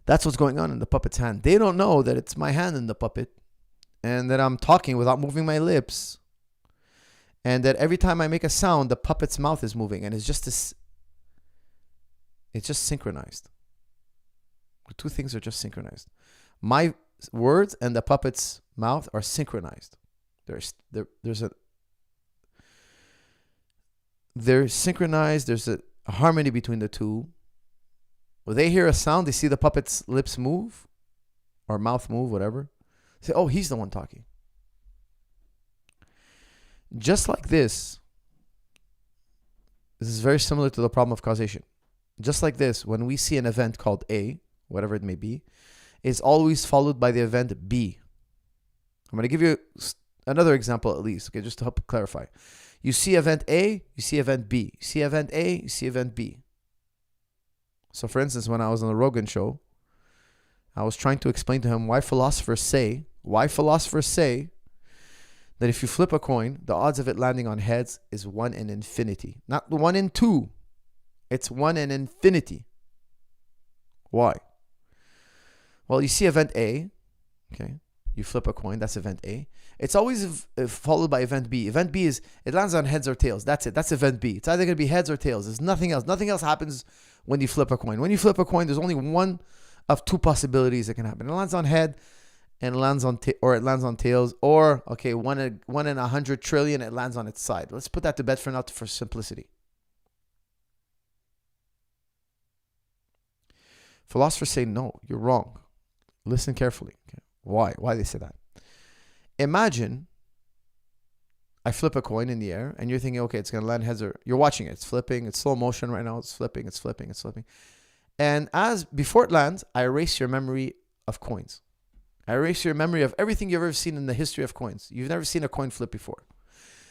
That's what's going on in the puppet's hand. They don't know that it's my hand in the puppet and that I'm talking without moving my lips. And that every time I make a sound, the puppet's mouth is moving. And it's just synchronized. The two things are just synchronized. My words and the puppet's mouth are synchronized. They're synchronized. There's a harmony between the two. When they hear a sound, they see the puppet's lips move or mouth move, whatever. They say, oh, he's the one talking. Just like this is very similar to the problem of causation. Just like this, when we see an event called A, whatever it may be, it's always followed by the event B. I'm going to give you another example at least, okay, just to help clarify. You see event A, you see event B. You see event A, you see event B. So for instance, when I was on the Rogan show, I was trying to explain to him why philosophers say that if you flip a coin, the odds of it landing on heads is 1 in infinity. Not 1 in 2. It's 1 in infinity. Why? Well, you see event A, okay? You flip a coin, that's event A. It's always followed by event B. Event B is, it lands on heads or tails. That's it. That's event B. It's either going to be heads or tails. There's nothing else. Nothing else happens when you flip a coin. When you flip a coin, there's only one of two possibilities that can happen. It lands on head and it lands on it lands on tails, or okay, 1 in 100 trillion, it lands on its side. Let's put that to bed for now for simplicity. Philosophers say, no, you're wrong. Listen carefully. Okay. Why? Why they say that? Imagine I flip a coin in the air and you're thinking, okay, it's going to land heads or you're watching it. It's flipping. It's slow motion right now. It's flipping. It's flipping. It's flipping. And before it lands, I erase your memory of coins. I erase your memory of everything you've ever seen in the history of coins. You've never seen a coin flip before.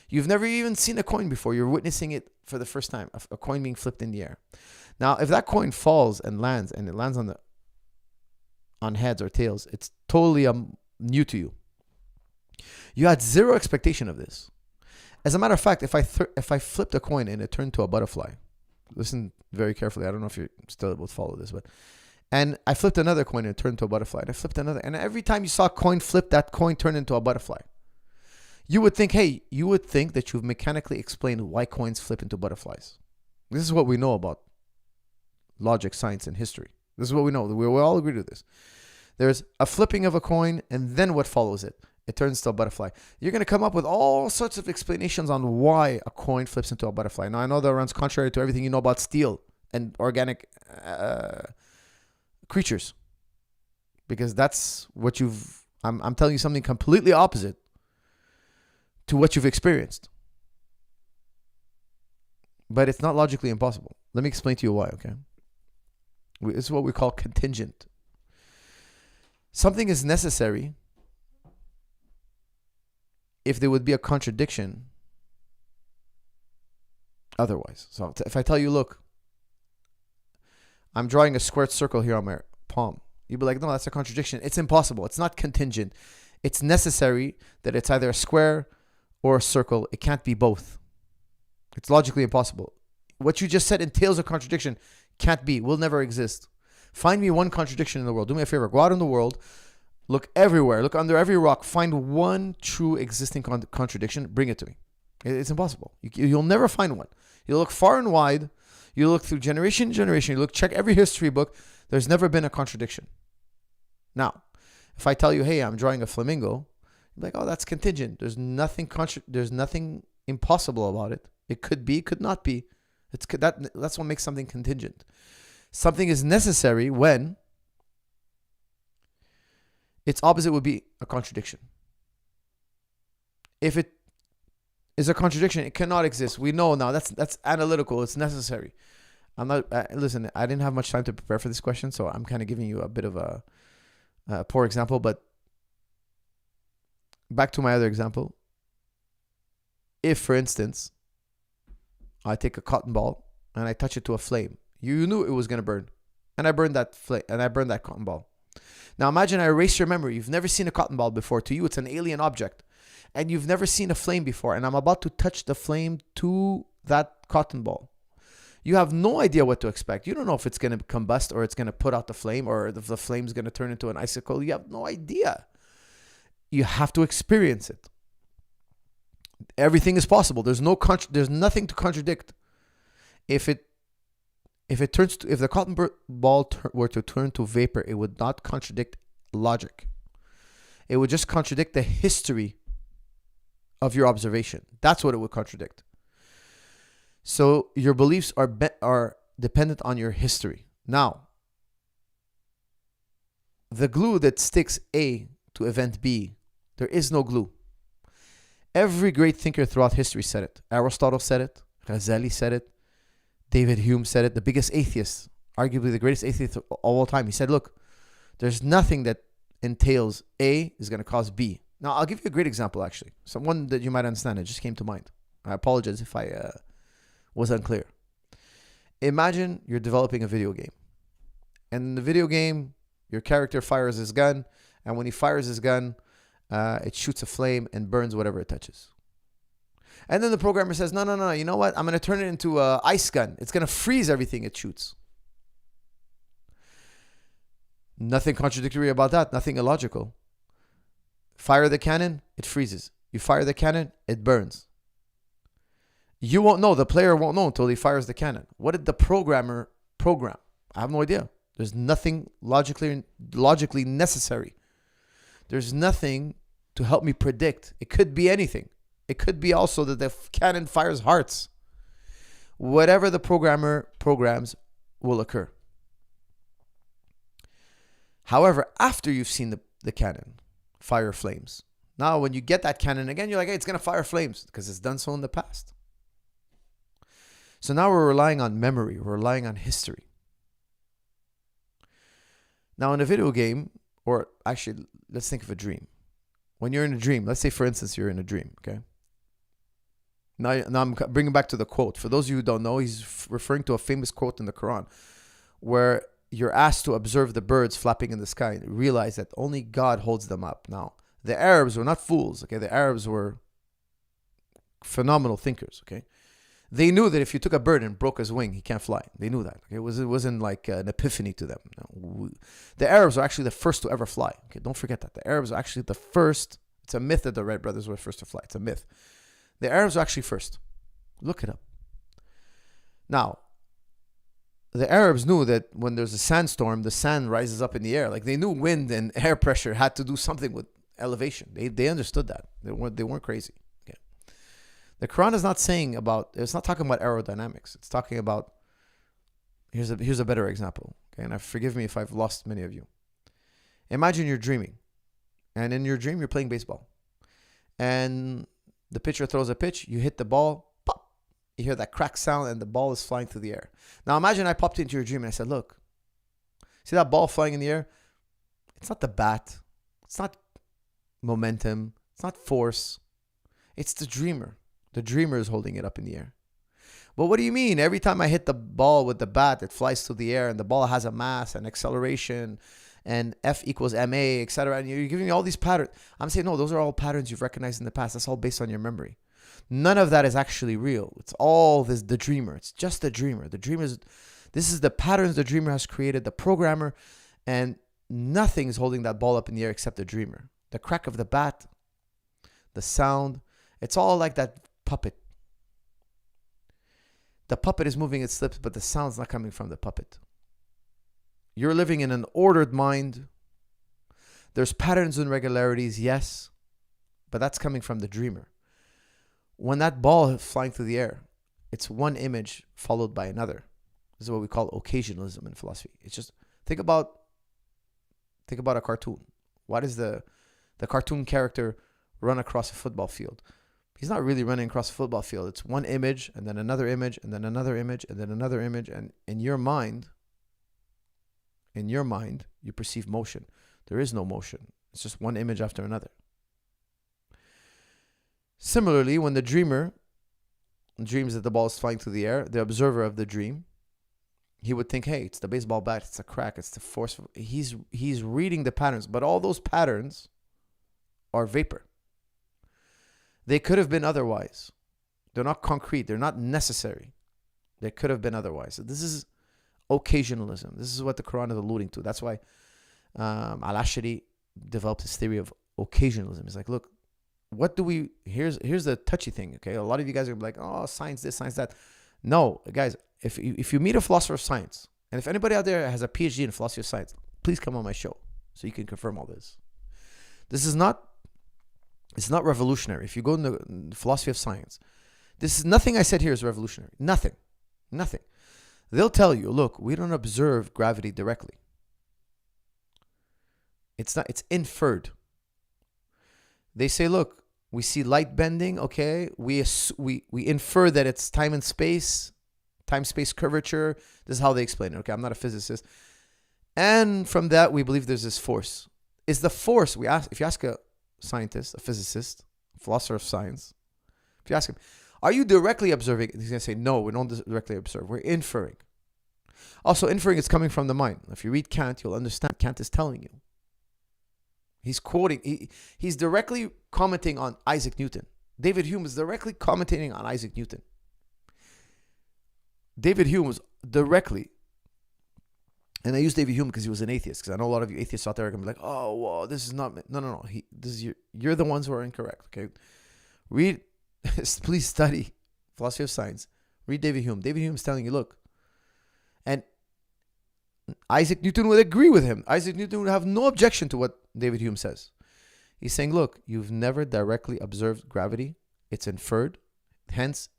You've never even seen a coin before. You're witnessing it for the first time, a coin being flipped in the air. Now, if that coin falls and it lands on heads or tails, it's totally new to you. You had zero expectation of this. As a matter of fact, if I flipped a coin and it turned to a butterfly, listen very carefully. I don't know if you're still able to follow this, and I flipped another coin and it turned to a butterfly. And I flipped another. And every time you saw a coin flip, that coin turned into a butterfly. You would think that you've mechanically explained why coins flip into butterflies. This is what we know about logic, science, and history. This is what we know. We all agree to this. There's a flipping of a coin, and then what follows it? It turns to a butterfly. You're going to come up with all sorts of explanations on why a coin flips into a butterfly. Now, I know that runs contrary to everything you know about steel and organic creatures, because that's what I'm telling you something completely opposite to what you've experienced. But it's not logically impossible. Let me explain to you why, okay? This is what we call contingent. Something is necessary if there would be a contradiction otherwise. So if I tell you, look, I'm drawing a squared circle here on my palm, you'd be like, no, that's a contradiction. It's impossible. It's not contingent. It's necessary that it's either a square or a circle. It can't be both. It's logically impossible. What you just said entails a contradiction. Can't be. Will never exist. Find me one contradiction in the world. Do me a favor. Go out in the world. Look everywhere. Look under every rock. Find one true existing contradiction. Bring it to me. It's impossible. You'll never find one. You look far and wide. You look through generation to generation. You check every history book. There's never been a contradiction. Now, if I tell you, hey, I'm drawing a flamingo, you're like, oh, that's contingent. There's nothing impossible about it. It could be, could not be. That's what makes something contingent. Something is necessary when its opposite would be a contradiction. If it is a contradiction, it cannot exist. We know now that's analytical. It's necessary. I'm not. Listen, I didn't have much time to prepare for this question, so I'm kind of giving you a bit of a poor example. But back to my other example. If, for instance, I take a cotton ball and I touch it to a flame, you knew it was going to burn, and I burned that flame, and I burned that cotton ball. Now imagine I erase your memory. You've never seen a cotton ball before. To you, it's an alien object, and you've never seen a flame before. And I'm about to touch the flame to that cotton ball. You have no idea what to expect. You don't know if it's going to combust or it's going to put out the flame, or if the flame's going to turn into an icicle. You have no idea. You have to experience it. Everything is possible. There's nothing to contradict. If the cotton ball were to turn to vapor, it would not contradict logic. It would just contradict the history of your observation. That's what it would contradict. So your beliefs are dependent on your history. Now, the glue that sticks A to event B, there is no glue. Every great thinker throughout history said it. Aristotle said it. Ghazali said it. David Hume said it. The biggest atheist, arguably the greatest atheist of all time. He said, look, there's nothing that entails A is going to cause B. Now, I'll give you a great example, actually. Someone that you might understand. It just came to mind. I apologize if I was unclear. Imagine you're developing a video game. And in the video game, your character fires his gun. And when he fires his gun, it shoots a flame and burns whatever it touches. And then the programmer says, no, you know what? I'm going to turn it into an ice gun. It's going to freeze everything it shoots. Nothing contradictory about that. Nothing illogical. Fire the cannon, it freezes. You fire the cannon, it burns. You won't know. The player won't know until he fires the cannon. What did the programmer program? I have no idea. There's nothing logically necessary. There's nothing to help me predict. It could be anything. It could be also that the cannon fires hearts. Whatever the programmer programs will occur. However, after you've seen the cannon fire flames, now when you get that cannon again, you're like, hey, it's going to fire flames because it's done so in the past. So now we're relying on memory. We're relying on history. Now in a video game, or actually, let's think of a dream. When you're in a dream, let's say, for instance, you're in a dream, okay? Now I'm bringing back to the quote. For those of you who don't know, he's referring to a famous quote in the Quran where you're asked to observe the birds flapping in the sky and realize that only God holds them up. Now, the Arabs were not fools, okay? The Arabs were phenomenal thinkers, okay? They knew that if you took a bird and broke his wing, he can't fly. They knew that. Okay? It wasn't like an epiphany to them. No. The Arabs were actually the first to ever fly. Okay, don't forget that. The Arabs are actually the first. It's a myth that the Wright brothers were first to fly. It's a myth. The Arabs were actually first. Look it up. Now, the Arabs knew that when there's a sandstorm, the sand rises up in the air. Like they knew wind and air pressure had to do something with elevation. They understood that. They weren't crazy. Okay. The Quran is not saying about. It's not talking about aerodynamics. It's talking about. Here's a better example. Okay, and forgive me if I've lost many of you. Imagine you're dreaming, and in your dream you're playing baseball, and the pitcher throws a pitch. You hit the ball. Pop. You hear that crack sound, and the ball is flying through the air. Now imagine I popped into your dream and I said, "Look, see that ball flying in the air? It's not the bat. It's not momentum. It's not force. It's the dreamer. The dreamer is holding it up in the air." But what do you mean? Every time I hit the ball with the bat, it flies through the air, and the ball has a mass and acceleration, and F equals ma, etc. And you're giving me all these patterns. I'm saying, no, those are all patterns you've recognized in the past. That's all based on your memory. None of that is actually real. It's all the dreamer. It's just the dreamer. This is the patterns the dreamer has created, the programmer, and nothing is holding that ball up in the air except the dreamer. The crack of the bat, the sound, it's all like that puppet. The puppet is moving its lips, but the sound's not coming from the puppet. You're living in an ordered mind. There's patterns and regularities, yes, but that's coming from the dreamer. When that ball is flying through the air, it's one image followed by another. This is what we call occasionalism in philosophy. It's just think about a cartoon. Why does the cartoon character run across a football field? He's not really running across a football field. It's one image and then another image and then another image and then another image. And in your mind, you perceive motion. There is no motion. It's just one image after another. Similarly, when the dreamer dreams that the ball is flying through the air, the observer of the dream, he would think, hey, it's the baseball bat, it's a crack, it's the force. He's reading the patterns, but all those patterns are vapor. They could have been otherwise. They're not concrete. They're not necessary. They could have been otherwise. So this is occasionalism. This is what the Quran is alluding to. That's why Al-Ashari developed his theory of occasionalism. It's like, look, here's the touchy thing, okay? A lot of you guys are like, oh, science this, science that. No, guys, if you meet a philosopher of science, and if anybody out there has a PhD in philosophy of science, please come on my show so you can confirm all this. It's not revolutionary. If you go in the philosophy of science, nothing I said here is revolutionary. Nothing. They'll tell you, look, we don't observe gravity directly. It's inferred. They say, look, we see light bending, okay? We infer that it's time space curvature. This is how they explain it, okay? I'm not a physicist. And from that, we believe there's this force. Is the force, if you ask a scientist, a physicist, a philosopher of science, if you ask him, are you directly observing? He's going to say, no, we don't directly observe. We're inferring. Also, inferring is coming from the mind. If you read Kant, you'll understand. Kant is telling you. He's quoting. He's directly commenting on Isaac Newton. David Hume is directly commenting on Isaac Newton. David Hume was directly, and I use David Hume because he was an atheist, because I know a lot of you atheists out there are going to be like, oh, well, this is not, no. You're the ones who are incorrect, okay? Please study philosophy of science. Read David Hume. David Hume is telling you, look, and Isaac Newton would agree with him. Isaac Newton would have no objection to what David Hume says. He's saying, look, you've never directly observed gravity. It's inferred. Hence,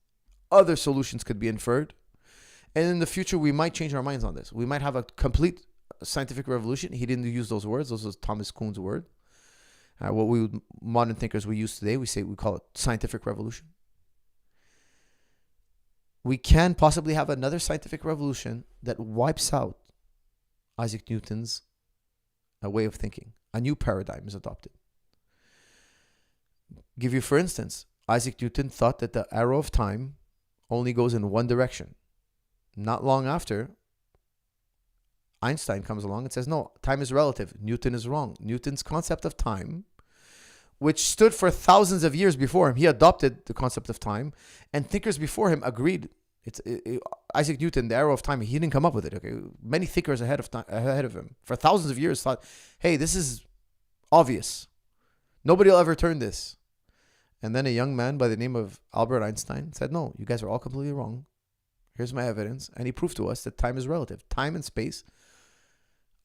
other solutions could be inferred. And in the future, we might change our minds on this. We might have a complete scientific revolution. He didn't use those words. Those was Thomas Kuhn's word. Modern thinkers we use today, we call it scientific revolution. We can possibly have another scientific revolution that wipes out Isaac Newton's way of thinking. A new paradigm is adopted. Give you, for instance, Isaac Newton thought that the arrow of time only goes in one direction. Not long after, Einstein comes along and says, no, time is relative. Newton is wrong. Newton's concept of time which stood for thousands of years before him. He adopted the concept of time, and thinkers before him agreed. Isaac Newton, the arrow of time, he didn't come up with it. Okay, many thinkers ahead of him for thousands of years thought, hey, this is obvious. Nobody will ever turn this. And then a young man by the name of Albert Einstein said, no, you guys are all completely wrong. Here's my evidence. And he proved to us that time is relative. Time and space,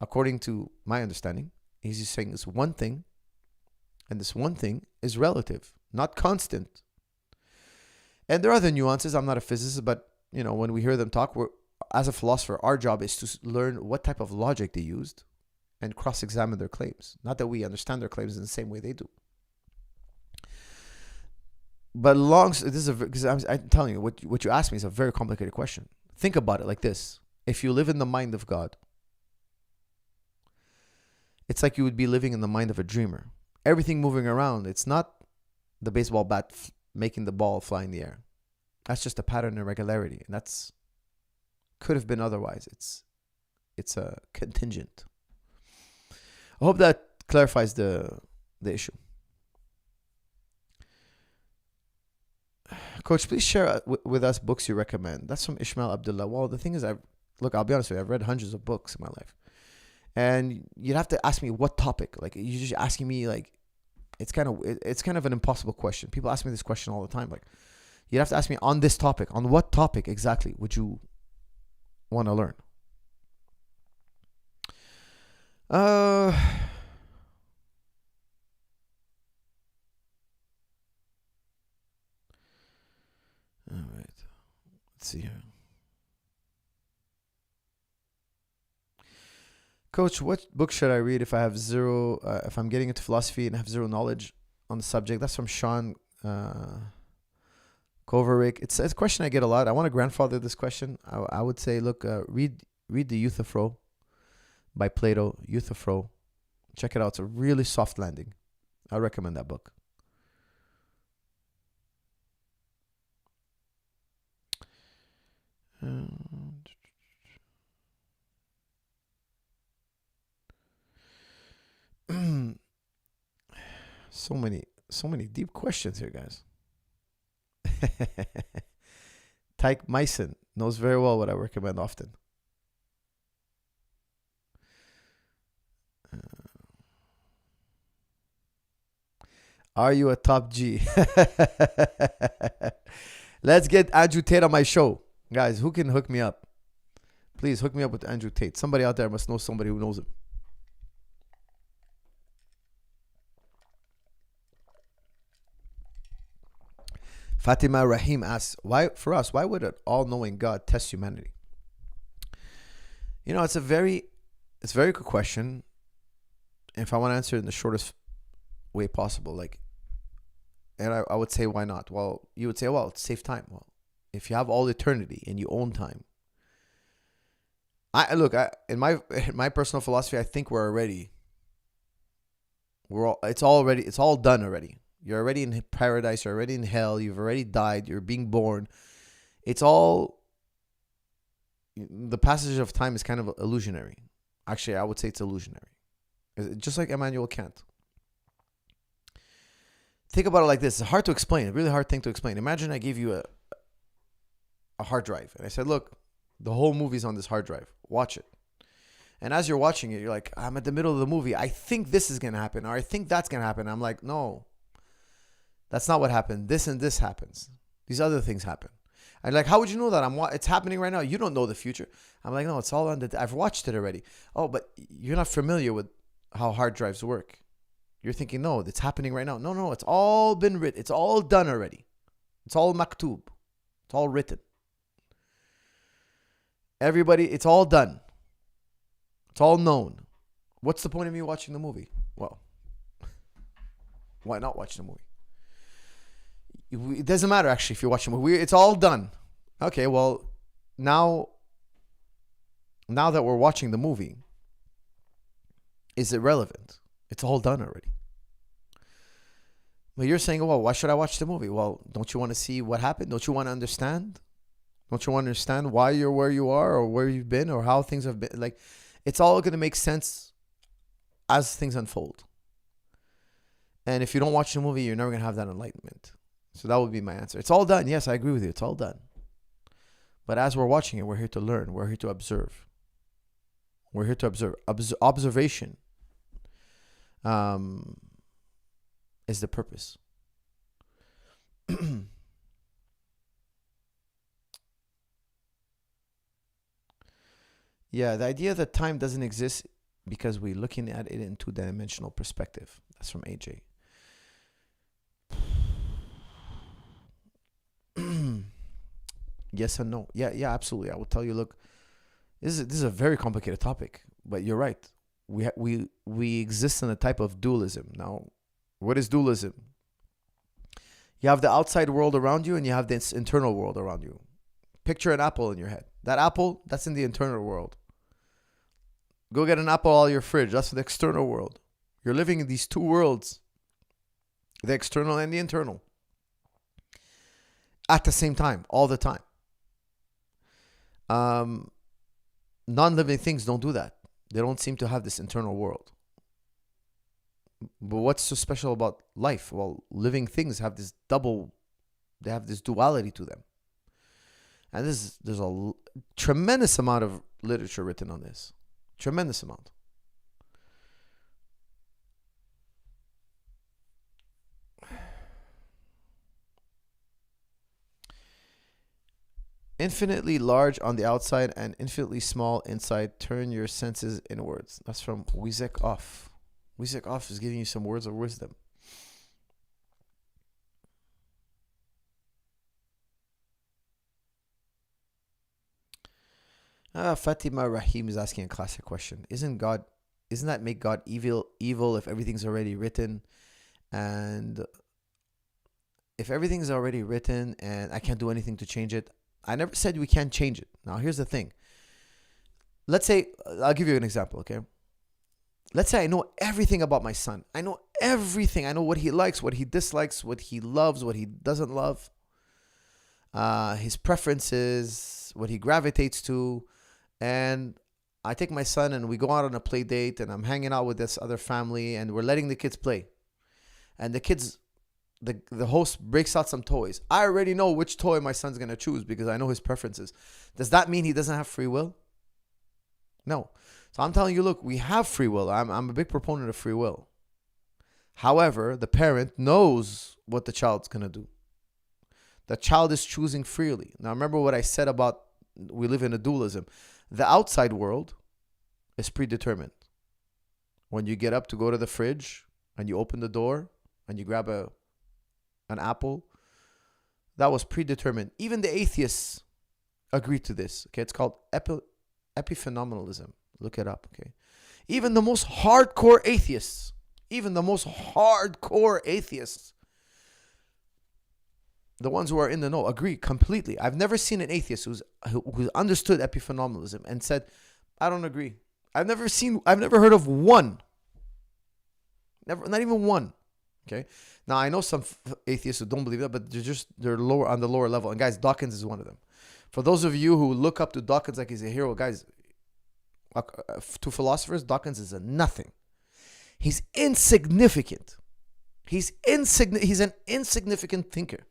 according to my understanding, he's just saying this one thing, and this one thing is relative, not constant. And there are other nuances. I'm not a physicist, but when we hear them talk, as a philosopher, our job is to learn what type of logic they used and cross-examine their claims. Not that we understand their claims in the same way they do. But because I'm telling you, what you asked me is a very complicated question. Think about it like this. If you live in the mind of God, it's like you would be living in the mind of a dreamer. Everything moving around, it's not the baseball bat making the ball fly in the air. That's just a pattern and regularity. And that's could have been otherwise. It's a contingent. I hope that clarifies the issue. Coach, please share with us books you recommend. That's from Ishmael Abdullah. Well, the thing is, I'll be honest with you, I've read hundreds of books in my life. And you'd have to ask me what topic. Like, you're just asking me, like, it's kind of an impossible question. People ask me this question all the time. Like, you'd have to ask me on this topic. On what topic exactly would you want to learn? All right. Let's see here. Coach, what book should I read if I have if I'm getting into philosophy and have zero knowledge on the subject? That's from Sean Kovaric. It's a question I get a lot. I want to grandfather this question. I would say, look, read the Euthyphro by Plato, Euthyphro. Check it out. It's a really soft landing. I recommend that book. So many deep questions here, guys. Tyke Myson knows very well what I recommend often. Are you a top G? Let's get Andrew Tate on my show. Guys, who can hook me up? Please hook me up with Andrew Tate. Somebody out there must know somebody who knows him. Fatima Rahim asks, why would an all-knowing God test humanity? It's a very good question. If I want to answer it in the shortest way possible, and I would say, why not? Well, you would say, well, it's save time. Well, if you have all eternity and you own time, in my personal philosophy, I think it's all done already. You're already in paradise. You're already in hell. You've already died. You're being born. It's all, the passage of time is kind of illusionary. Actually, I would say it's illusionary. Just like Immanuel Kant. Think about it like this. It's hard to explain. A really hard thing to explain. Imagine I gave you a hard drive. And I said, look, the whole movie's on this hard drive. Watch it. And as you're watching it, you're like, I'm at the middle of the movie. I think this is going to happen. Or I think that's going to happen. I'm like, no. That's not what happened. This and this happens. These other things happen. And like, how would you know that? It's happening right now. You don't know the future. I'm like, no, it's all I've watched it already. Oh, but you're not familiar with how hard drives work. You're thinking, no, it's happening right now. No, it's all been written. It's all done already. It's all maktub. It's all written. Everybody, it's all done. It's all known. What's the point of me watching the movie? Well, why not watch the movie? It doesn't matter, actually, if you're watching a movie. It's all done. Okay, well, now that we're watching the movie, is it relevant? It's all done already. But you're saying, well, why should I watch the movie? Well, don't you want to see what happened? Don't you want to understand? Don't you want to understand why you're where you are or where you've been or how things have been? It's all going to make sense as things unfold. And if you don't watch the movie, you're never going to have that enlightenment. So that would be my answer. It's all done. Yes, I agree with you. It's all done. But as we're watching it, we're here to learn. We're here to observe. We're here to observe. Observation is the purpose. Yeah, the idea that time doesn't exist because we're looking at it in two-dimensional perspective. That's from AJ. Yes and no. Yeah, absolutely. I will tell you, look, this is a very complicated topic, but you're right. We exist in a type of dualism. Now, what is dualism? You have the outside world around you and you have this internal world around you. Picture an apple in your head. That apple, that's in the internal world. Go get an apple out of your fridge. That's the external world. You're living in these two worlds, the external and the internal, at the same time, all the time. Non-living things don't do that. They don't seem to have this internal world. But what's so special about life? Well, living things have this they have this duality to them. And there's a tremendous amount of literature written on this. Tremendous amount. Infinitely large on the outside and infinitely small inside. Turn your senses inwards. That's from Wizek Off. Wizek Off is giving you some words of wisdom. Fatima Rahim is asking a classic question. Isn't that make God evil if everything's already written? And if everything's already written and I can't do anything to change it, I never said we can't change it. Now, here's the thing. Let's say, I'll give you an example, okay? Let's say I know everything about my son. I know everything. I know what he likes, what he dislikes, what he loves, what he doesn't love, his preferences, what he gravitates to. And I take my son and we go out on a play date and I'm hanging out with this other family and we're letting the kids play. And the kids, the host breaks out some toys. I already know which toy my son's going to choose because I know his preferences. Does that mean he doesn't have free will? No. So I'm telling you, look, we have free will. I'm a big proponent of free will. However, the parent knows what the child's going to do. The child is choosing freely. Now, remember what I said about we live in a dualism. The outside world is predetermined. When you get up to go to the fridge and you open the door and you grab an apple, that was predetermined. Even the atheists agree to this. Okay, it's called epiphenomenalism. Look it up. Okay, even the most hardcore atheists, the ones who are in the know, agree completely. I've never seen an atheist who's understood epiphenomenalism and said, "I don't agree." I've never heard of one. Not even one. Okay. Now I know some atheists who don't believe that, but they're lower on the lower level. And guys, Dawkins is one of them. For those of you who look up to Dawkins like he's a hero, guys, to philosophers, Dawkins is a nothing. He's insignificant. He's an insignificant thinker.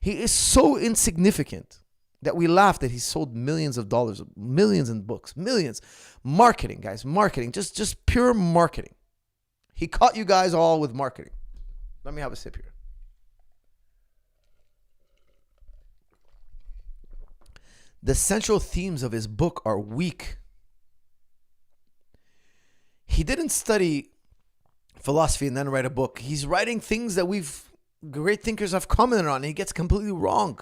He is so insignificant that we laugh that he sold millions of dollars, millions in books, millions. Marketing, guys, marketing, just pure marketing. He caught you guys all with marketing. Let me have a sip here. The central themes of his book are weak. He didn't study philosophy and then write a book. He's writing things that great thinkers have commented on, and he gets completely wrong.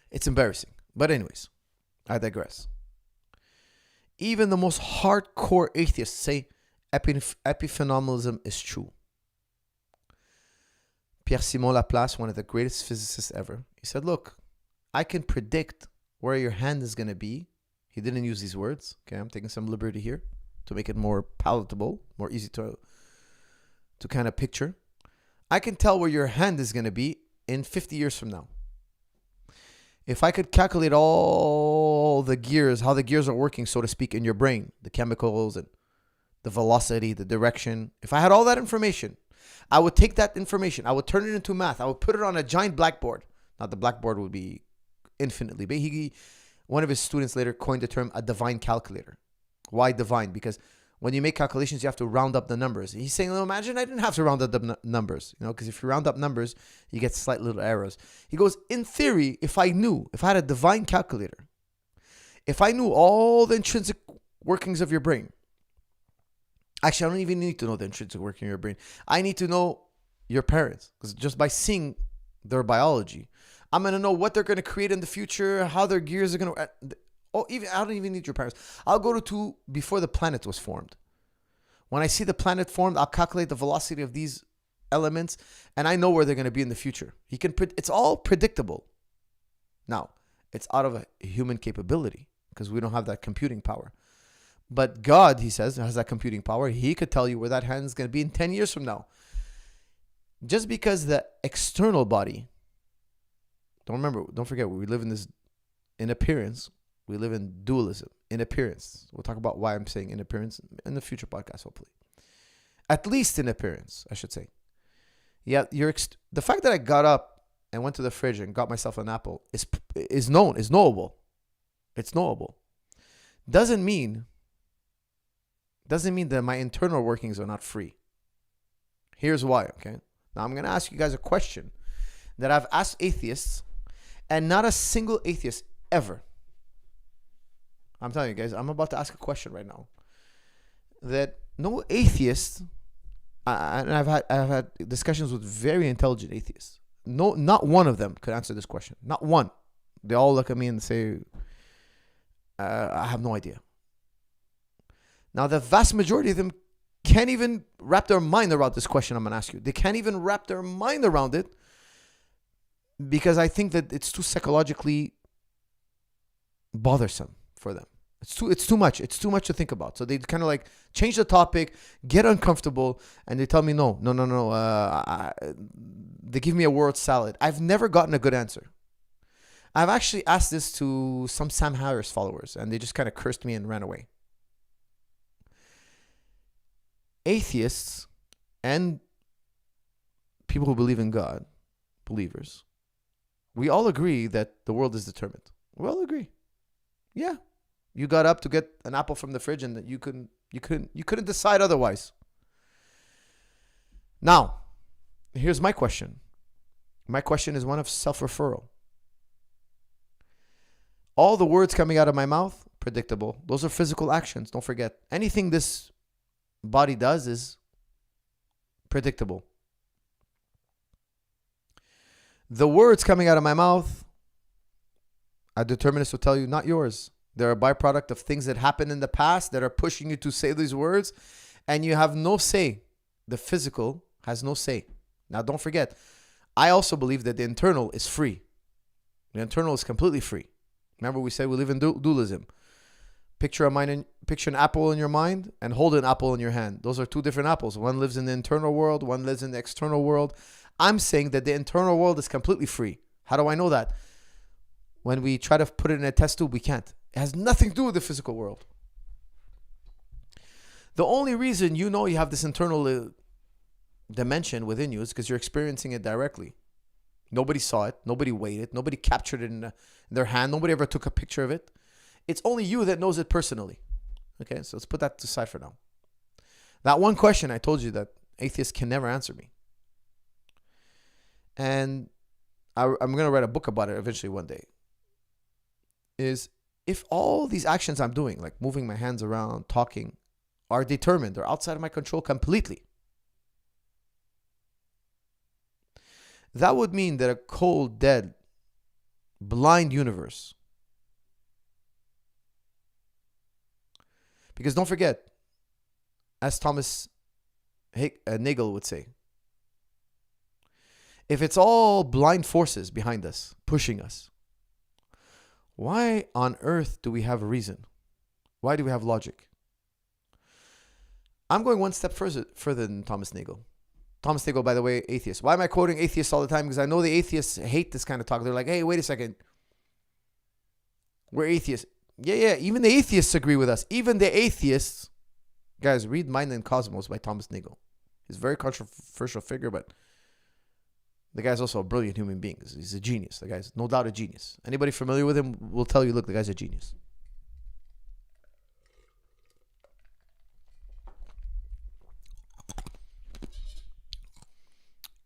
It's embarrassing. But anyways, I digress. Even the most hardcore atheists say epiphenomenalism is true. Pierre-Simon Laplace, one of the greatest physicists ever, he said, look, I can predict where your hand is going to be. He didn't use these words. Okay, I'm taking some liberty here to make it more palatable, more easy to kind of picture. I can tell where your hand is going to be in 50 years from now. If I could calculate all the gears, how the gears are working, so to speak, in your brain, the chemicals and the velocity, the direction. If I had all that information, I would take that information, I would turn it into math. I would put it on a giant blackboard. Now the blackboard would be infinitely big. One of his students later coined the term a divine calculator. Why divine? Because when you make calculations, you have to round up the numbers. He's saying, well, imagine I didn't have to round up the numbers, because if you round up numbers, you get slight little errors. He goes, in theory, if I had a divine calculator, if I knew all the intrinsic workings of your brain, actually, I don't even need to know the intrinsic working of your brain. I need to know your parents, because just by seeing their biology, I'm going to know what they're going to create in the future, how their gears are going to... I don't even need your parents. I'll go to before the planet was formed. When I see the planet formed, I'll calculate the velocity of these elements, and I know where they're going to be in the future. It's all predictable. Now, it's out of a human capability, because we don't have that computing power. But God, he says, has that computing power. He could tell you where that hand is going to be in 10 years from now. Just because the external body, don't forget, we live in appearance. We live in dualism, in appearance. We'll talk about why I'm saying in appearance in the future podcast, hopefully. At least in appearance, I should say. Yeah, the fact that I got up and went to the fridge and got myself an apple is knowable. It's knowable. Doesn't mean that my internal workings are not free. Here's why, okay? Now I'm going to ask you guys a question that I've asked atheists, and not a single atheist ever. I'm telling you guys, I'm about to ask a question right now that no atheist, and I've had discussions with very intelligent atheists. No, not one of them could answer this question. Not one. They all look at me and say, I have no idea. Now, the vast majority of them can't even wrap their mind around this question I'm going to ask you. They can't even wrap their mind around it, because I think that it's too psychologically bothersome for them. It's too much. It's too much to think about. So they kind of like change the topic, get uncomfortable, and they tell me no. They give me a word salad. I've never gotten a good answer. I've actually asked this to some Sam Harris followers, and they just kind of cursed me and ran away. Atheists and people who believe in God, believers, we all agree that the world is determined. We all agree. Yeah. You got up to get an apple from the fridge, and you couldn't decide otherwise. Now, here's my question. My question is one of self-referral. All the words coming out of my mouth, predictable. Those are physical actions. Don't forget. Anything this body does is predictable. The words coming out of my mouth, a determinist will tell you, not yours. They're a byproduct of things that happened in the past that are pushing you to say these words, and you have no say. The physical has no say. Now, don't forget, I also believe that the internal is free. The internal is completely free. Remember, we said we live in dualism. Picture an apple in your mind and hold an apple in your hand. Those are two different apples. One lives in the internal world, one lives in the external world. I'm saying that the internal world is completely free. How do I know that? When we try to put it in a test tube, we can't. It has nothing to do with the physical world. The only reason you know you have this internal dimension within you is because you're experiencing it directly. Nobody saw it. Nobody weighed it. Nobody captured it in their hand. Nobody ever took a picture of it. It's only you that knows it personally. Okay, so let's put that aside for now. That one question I told you that atheists can never answer me. And I'm going to write a book about it eventually one day. Is if all these actions I'm doing, like moving my hands around, talking, are determined, they're outside of my control completely, that would mean that a cold, dead, blind universe. Because don't forget, as Thomas Nagel would say, if it's all blind forces behind us, pushing us, why on earth do we have a reason? Why do we have logic? I'm going one step further than Thomas Nagel. Thomas Nagel, by the way, atheist. Why am I quoting atheists all the time? Because I know the atheists hate this kind of talk. They're like, hey, wait a second. We're atheists. Yeah. Even the atheists agree with us. Even the atheists Guys, read Mind and Cosmos by Thomas Nagel. He's a very controversial figure, but the guy's also a brilliant human being. He's a genius. The guy's no doubt a genius. Anybody familiar with him will tell you, look, the guy's a genius.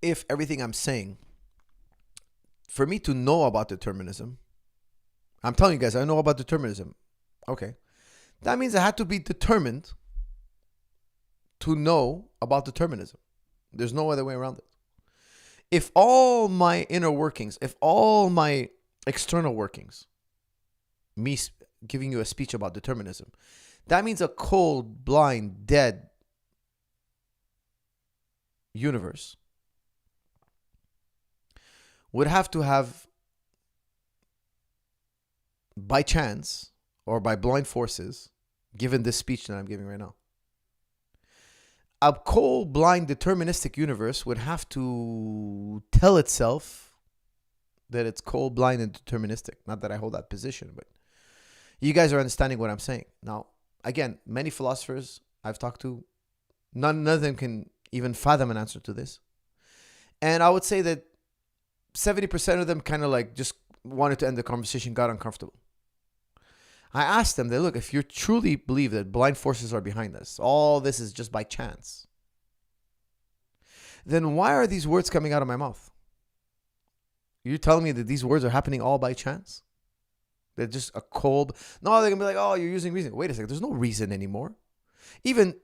If everything I'm saying, for me to know about determinism, I'm telling you guys, I know about determinism. Okay. That means I had to be determined to know about determinism. There's no other way around it. If all my inner workings, if all my external workings, me giving you a speech about determinism, that means a cold, blind, dead universe would have to have, by chance or by blind forces, given this speech that I'm giving right now, a cold, blind, deterministic universe would have to tell itself that it's cold, blind, and deterministic. Not that I hold that position, but you guys are understanding what I'm saying. Now, again, many philosophers I've talked to, none of them can even fathom an answer to this. And I would say that 70% of them kind of like just wanted to end the conversation, got uncomfortable. I asked them, look, if you truly believe that blind forces are behind us, all this is just by chance, then why are these words coming out of my mouth? You're telling me that these words are happening all by chance? They're just a cold... No, they're going to be like, oh, you're using reason. Wait a second, there's no reason anymore. Even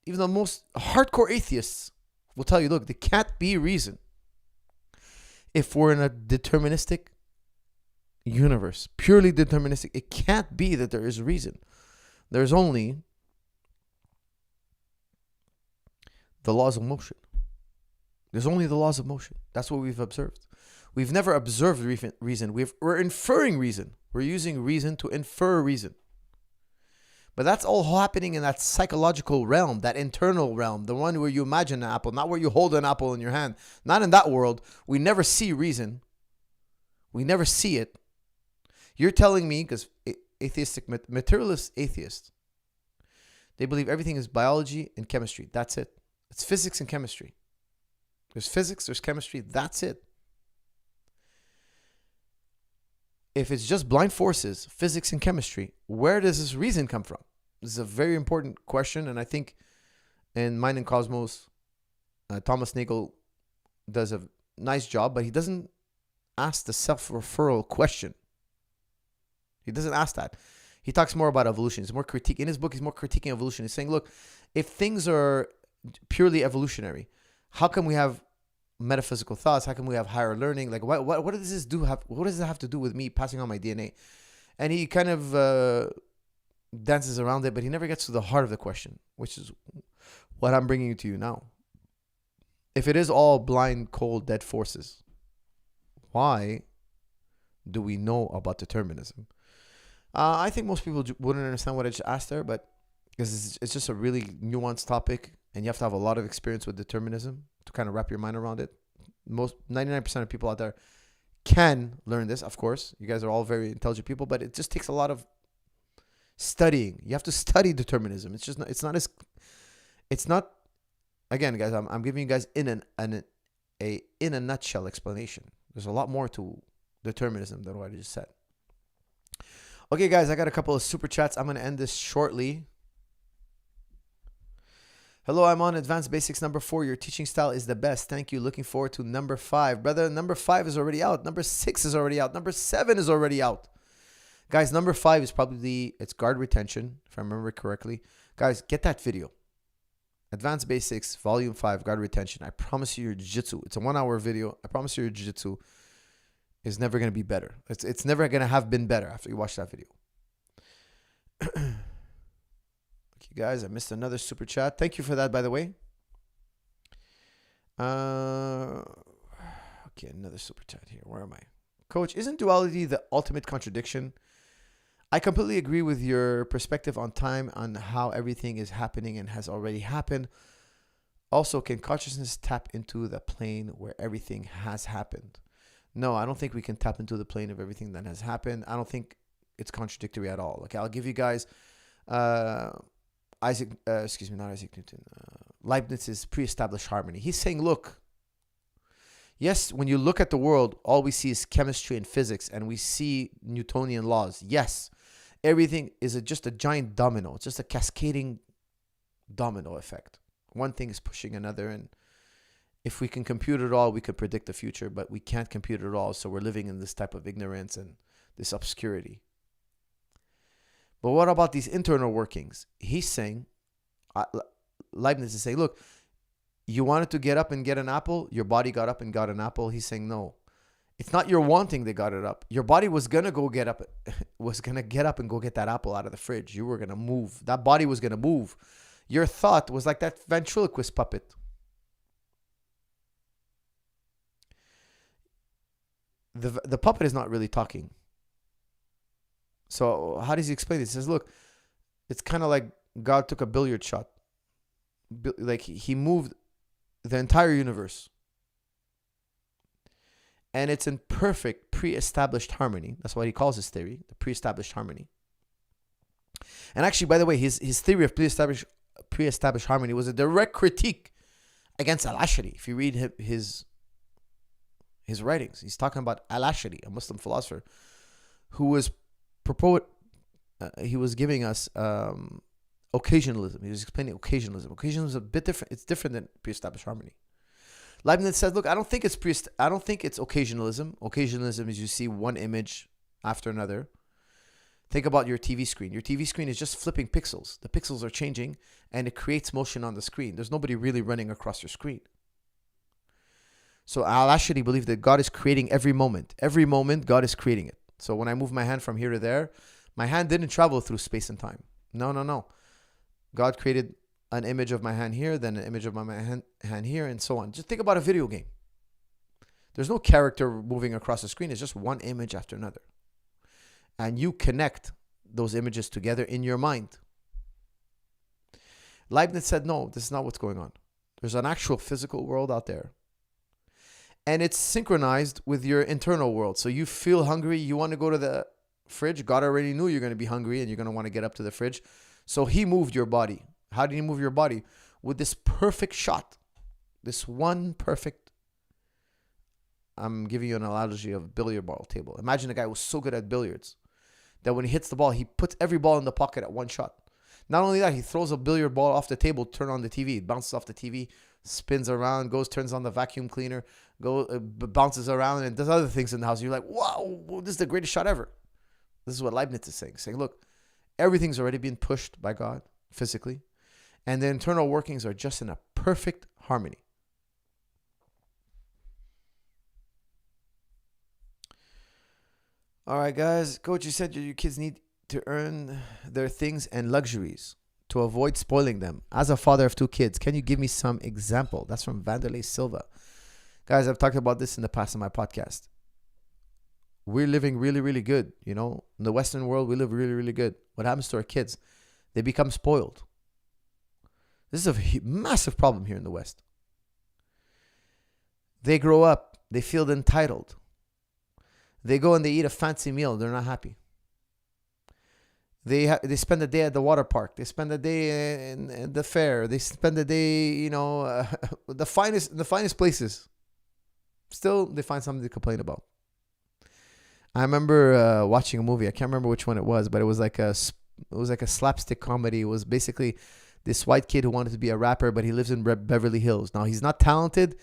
the most hardcore atheists will tell you, look, there can't be reason if we're in a deterministic universe, purely deterministic. It can't be that there is reason. There's only the laws of motion. There's only the laws of motion. That's what we've observed. We've never observed reason. We're inferring reason. We're using reason to infer reason. But that's all happening in that psychological realm, that internal realm, the one where you imagine an apple, not where you hold an apple in your hand. Not in that world. We never see reason. We never see it. You're telling me, because atheistic, materialist atheists, they believe everything is biology and chemistry. That's it. It's physics and chemistry. There's physics, there's chemistry. That's it. If it's just blind forces, physics and chemistry, where does this reason come from? This is a very important question, and I think in Mind and Cosmos, Thomas Nagel does a nice job, but he doesn't ask the self-referral question. He doesn't ask that. He talks more about evolution. He's more critique. In his book, he's more critiquing evolution. He's saying, look, if things are purely evolutionary, how come we have metaphysical thoughts? How come we have higher learning? Like, what does this do? What does it have to do with me passing on my DNA? And he kind of dances around it, but he never gets to the heart of the question, which is what I'm bringing to you now. If it is all blind, cold, dead forces, why do we know about determinism? I think most people wouldn't understand what I just asked there, but because it's just a really nuanced topic, and you have to have a lot of experience with determinism to kind of wrap your mind around it. 99% of people out there can learn this, of course. You guys are all very intelligent people, but it just takes a lot of studying. You have to study determinism. It's not. Again, guys, I'm giving you guys in a nutshell explanation. There's a lot more to determinism than what I just said. Okay, guys, I got a couple of super chats. I'm going to end this shortly. Hello, I'm on Advanced Basics number 4. Your teaching style is the best. Thank you. Looking forward to number 5. Brother, number 5 is already out. Number 6 is already out. Number 7 is already out. Guys, number 5 is probably, it's guard retention, if I remember correctly. Guys, get that video. Advanced Basics, Volume 5, guard retention. I promise you your jiu-jitsu. It's a 1-hour video. I promise you your jiu-jitsu is never going to be better. It's never going to have been better after you watch that video. Okay, guys, I missed another super chat. Thank you for that, by the way. Okay, another super chat here. Where am I? Coach, isn't duality the ultimate contradiction? I completely agree with your perspective on time, on how everything is happening and has already happened. Also, can consciousness tap into the plane where everything has happened? No, I don't think we can tap into the plane of everything that has happened. I don't think it's contradictory at all. Okay, I'll give you guys, I Leibniz's pre-established harmony. He's saying, look, yes, when you look at the world, all we see is chemistry and physics, and we see Newtonian laws. Yes, everything is just a giant domino. It's just a cascading domino effect. One thing is pushing another, and if we can compute it all, we could predict the future, but we can't compute it all, so we're living in this type of ignorance and this obscurity. But what about these internal workings? He's saying, Leibniz is saying, look, you wanted to get up and get an apple, your body got up and got an apple. He's saying, no, it's not your wanting that got it up. Your body was going to go get up, and go get that apple out of the fridge. You were going to move. That body was going to move. Your thought was like that ventriloquist puppet. The puppet is not really talking. So how does he explain this? He says, look, it's kind of like God took a billiard shot. Like he moved the entire universe. And it's in perfect pre-established harmony. That's what he calls his theory, the pre-established harmony. And actually, by the way, his theory of pre-established harmony was a direct critique against Al-Ashari. If you read his writings, he's talking about Al-Ashari, a Muslim philosopher, who was he was giving us occasionalism. He was explaining occasionalism. Occasionalism is a bit different. It's different than pre-established harmony. Leibniz says, look, I don't think it's occasionalism. Occasionalism is you see one image after another. Think about your TV screen. Your TV screen is just flipping pixels. The pixels are changing, and it creates motion on the screen. There's nobody really running across your screen. So Al-Ashari believed that God is creating every moment. Every moment, God is creating it. So when I move my hand from here to there, my hand didn't travel through space and time. No. God created an image of my hand here, then an image of my hand here, and so on. Just think about a video game. There's no character moving across the screen. It's just one image after another. And you connect those images together in your mind. Leibniz said, no, this is not what's going on. There's an actual physical world out there. And it's synchronized with your internal world. So you feel hungry, you want to go to the fridge. God already knew you're going to be hungry and you're going to want to get up to the fridge. So he moved your body. How did he move your body? With this perfect shot. This one perfect. I'm giving you an analogy of a billiard ball table. Imagine a guy who was so good at billiards that when he hits the ball, he puts every ball in the pocket at one shot. Not only that, he throws a billiard ball off the table, turn on the TV. It bounces off the TV, spins around, turns on the vacuum cleaner, bounces around, and does other things in the house. You're like, wow, this is the greatest shot ever. This is what Leibniz is saying, look, everything's already been pushed by God physically, and the internal workings are just in a perfect harmony. All right, guys. Coach, you said your kids need to earn their things and luxuries to avoid spoiling them. As a father of two kids, can you give me some example? That's from Vanderlei Silva. Guys, I've talked about this in the past in my podcast. We're living really, really good. You know, in the Western world, we live really, really good. What happens to our kids? They become spoiled. This is a massive problem here in the West. They grow up. They feel entitled. They go and they eat a fancy meal. They're not happy. They spend the day at the water park. They spend the day in the fair. They spend the day, the finest places. Still, they find something to complain about. I remember watching a movie. I can't remember which one it was, but it was like a slapstick comedy. It was basically this white kid who wanted to be a rapper, but he lives in Beverly Hills. Now, he's not talented.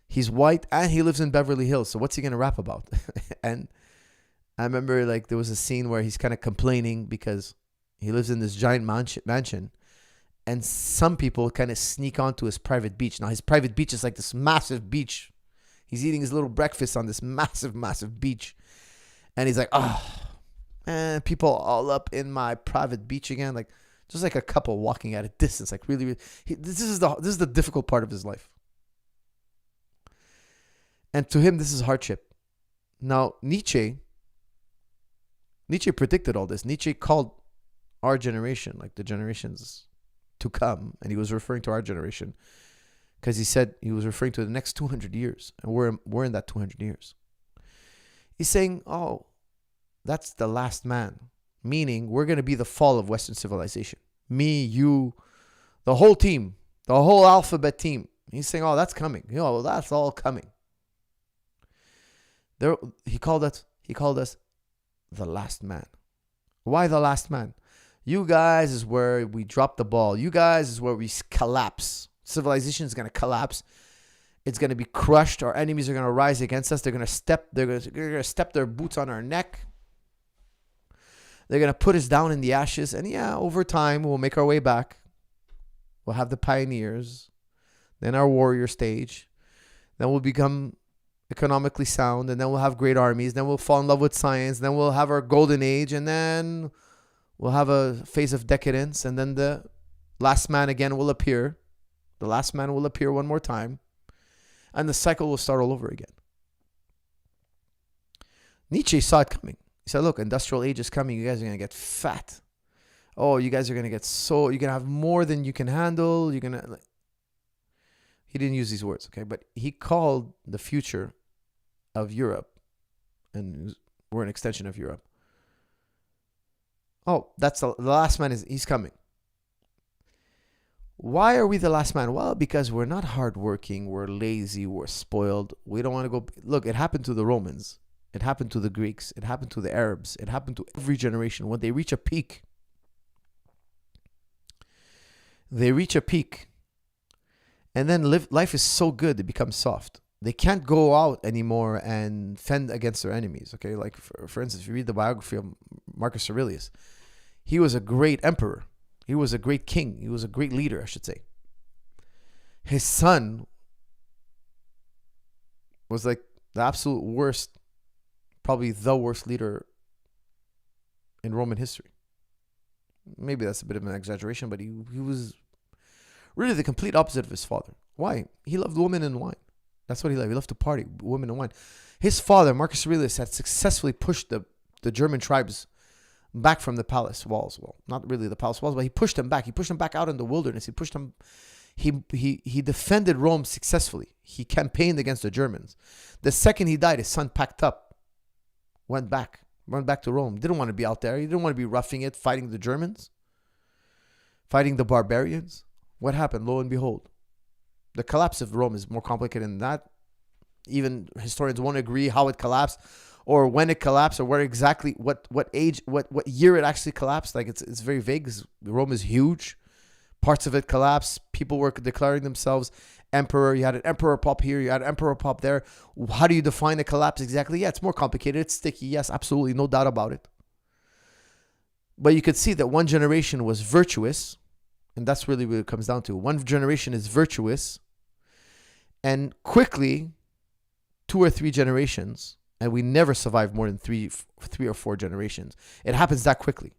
He's white and he lives in Beverly Hills. So what's he going to rap about? And I remember there was a scene where he's kind of complaining because he lives in this giant mansion. And some people kind of sneak onto his private beach. Now, his private beach is like this massive beach. He's eating his little breakfast on this massive, massive beach. And he's like, man, people all up in my private beach again. Like, just like a couple walking at a distance. Like, really, really this is the difficult part of his life. And to him, this is hardship. Now, Nietzsche predicted all this. Nietzsche called our generation, like the generations to come, and he was referring to our generation because he said he was referring to the next 200 years, and we're in that 200 years. He's saying, that's the last man, meaning we're going to be the fall of Western civilization. Me, you, The whole team, the whole alphabet team. He's saying, oh, that's coming. Well, that's all coming. He called us the last man. Why the last man? You guys is where we drop the ball. You guys is where we collapse. Civilization is going to collapse. It's going to be crushed. Our enemies are going to rise against us. They're going to step their boots on our neck. They're going to put us down in the ashes. And over time, we'll make our way back. We'll have the pioneers, then our warrior stage. Then we'll become economically sound, and then we'll have great armies. Then we'll fall in love with science. Then we'll have our golden age, and then we'll have a phase of decadence, and then the last man again will appear. The last man will appear one more time, and the cycle will start all over again. Nietzsche saw it coming. He said, look, industrial age is coming. You guys are going to get fat. Oh, you guys are going to get you're going to have more than you can handle. You're going to... He didn't use these words, okay? But he called the future of Europe, and we're an extension of Europe. Oh, that's the last man. He's coming. Why are we the last man? Well, because we're not hardworking. We're lazy. We're spoiled. We don't want to go... Look, it happened to the Romans. It happened to the Greeks. It happened to the Arabs. It happened to every generation. When they reach a peak, and then life is so good, it becomes soft. They can't go out anymore and fend against their enemies. Okay, like for instance, if you read the biography of Marcus Aurelius, he was a great emperor. He was a great king. He was a great leader, I should say. His son was like the absolute worst, probably the worst leader in Roman history. Maybe that's a bit of an exaggeration, but he was really the complete opposite of his father. Why? He loved women and wine. That's what he loved. He loved to party, women and wine. His father, Marcus Aurelius, had successfully pushed the German tribes back from the palace walls. Well, not really the palace walls, but he pushed them back. He pushed them back out in the wilderness. He pushed them. He defended Rome successfully. He campaigned against the Germans. The second he died, his son packed up, went back to Rome. Didn't want to be out there. He didn't want to be roughing it, fighting the Germans, fighting the barbarians. What happened? Lo and behold, the collapse of Rome is more complicated than that. Even historians won't agree how it collapsed, or when it collapsed, or where exactly, what age, what year it actually collapsed. Like it's very vague. Rome is huge. Parts of it collapsed. People were declaring themselves emperor. You had an emperor pop here. You had an emperor pop there. How do you define a collapse exactly? Yeah, it's more complicated. It's sticky. Yes, absolutely. No doubt about it. But you could see that one generation was virtuous. And that's really what it comes down to. One generation is virtuous. And quickly, 2 or 3 generations, and we never survive more than three or four generations. It happens that quickly.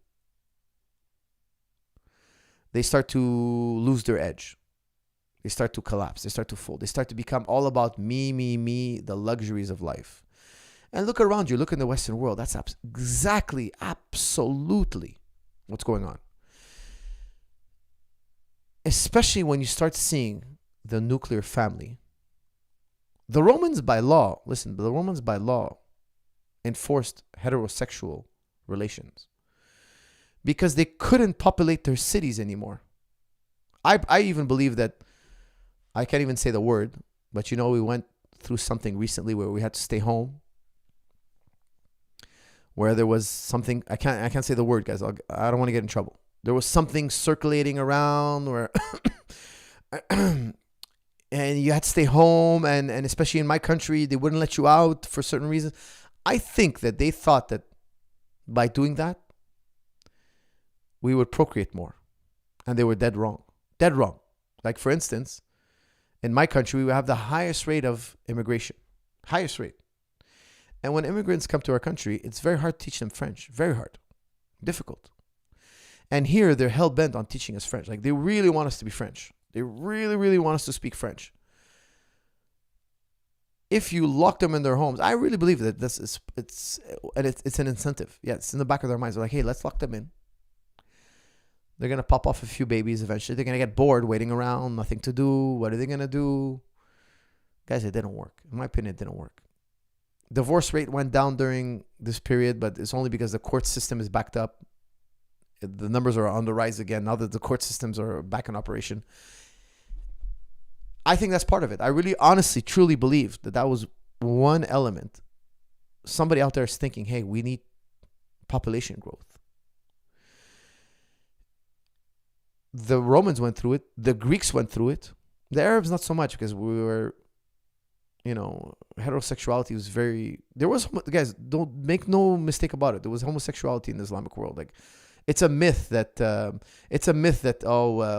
They start to lose their edge. They start to collapse. They start to fold. They start to become all about me, the luxuries of life. And look around you. Look in the Western world. That's absolutely what's going on. Especially when you start seeing the nuclear family. The Romans by law enforced heterosexual relations because they couldn't populate their cities anymore. I even believe that, I can't even say the word, but we went through something recently where we had to stay home, where there was something, I can't say the word, guys. I don't want to get in trouble. There was something circulating around where and you had to stay home, and especially in my country, they wouldn't let you out for certain reasons. I think that they thought that by doing that, we would procreate more. And they were dead wrong. Dead wrong. Like, for instance, in my country, we have the highest rate of immigration. Highest rate. And when immigrants come to our country, it's very hard to teach them French. Very hard. Difficult. And here, they're hell-bent on teaching us French. Like, they really want us to be French. They really, really want us to speak French. If you lock them in their homes, I really believe that it's an incentive. Yeah, it's in the back of their minds. They're like, hey, let's lock them in. They're going to pop off a few babies eventually. They're going to get bored waiting around, nothing to do. What are they going to do? Guys, it didn't work. In my opinion, it didn't work. Divorce rate went down during this period, but it's only because the court system is backed up. The numbers are on the rise again now that the court systems are back in operation. I think that's part of it. I really, honestly, truly believe that was one element. Somebody out there is thinking, hey, we need population growth. The Romans went through it. The Greeks went through it. The Arabs, not so much, because we were, heterosexuality was very... Guys, don't make no mistake about it. There was homosexuality in the Islamic world. Like, it's a myth that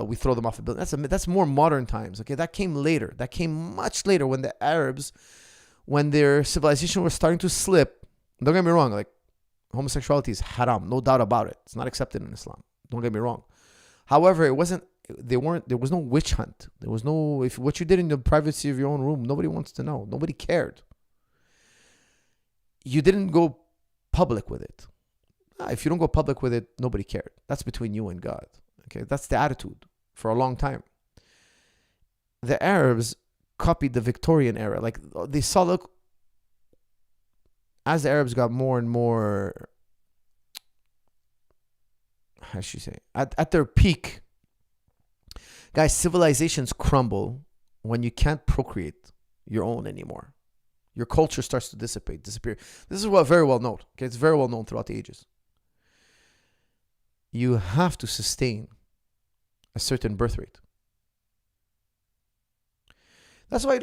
we throw them off a building. That's more modern times. Okay, that came later. That came much later when the Arabs, when their civilization was starting to slip. Don't get me wrong. Like, homosexuality is haram, no doubt about it. It's not accepted in Islam. Don't get me wrong. However, there was no witch hunt. There was no, if what you did in the privacy of your own room, nobody wants to know. Nobody cared. You didn't go public with it. If you don't go public with it, nobody cared. That's between you and God. Okay, that's the attitude for a long time. The Arabs copied the Victorian era. Like, they saw, look, as the Arabs got more and more, how should you say, at their peak, guys, civilizations crumble when you can't procreate your own anymore. Your culture starts to disappear. This is very well known. Okay, it's very well known throughout the ages. You have to sustain a certain birth rate. That's why,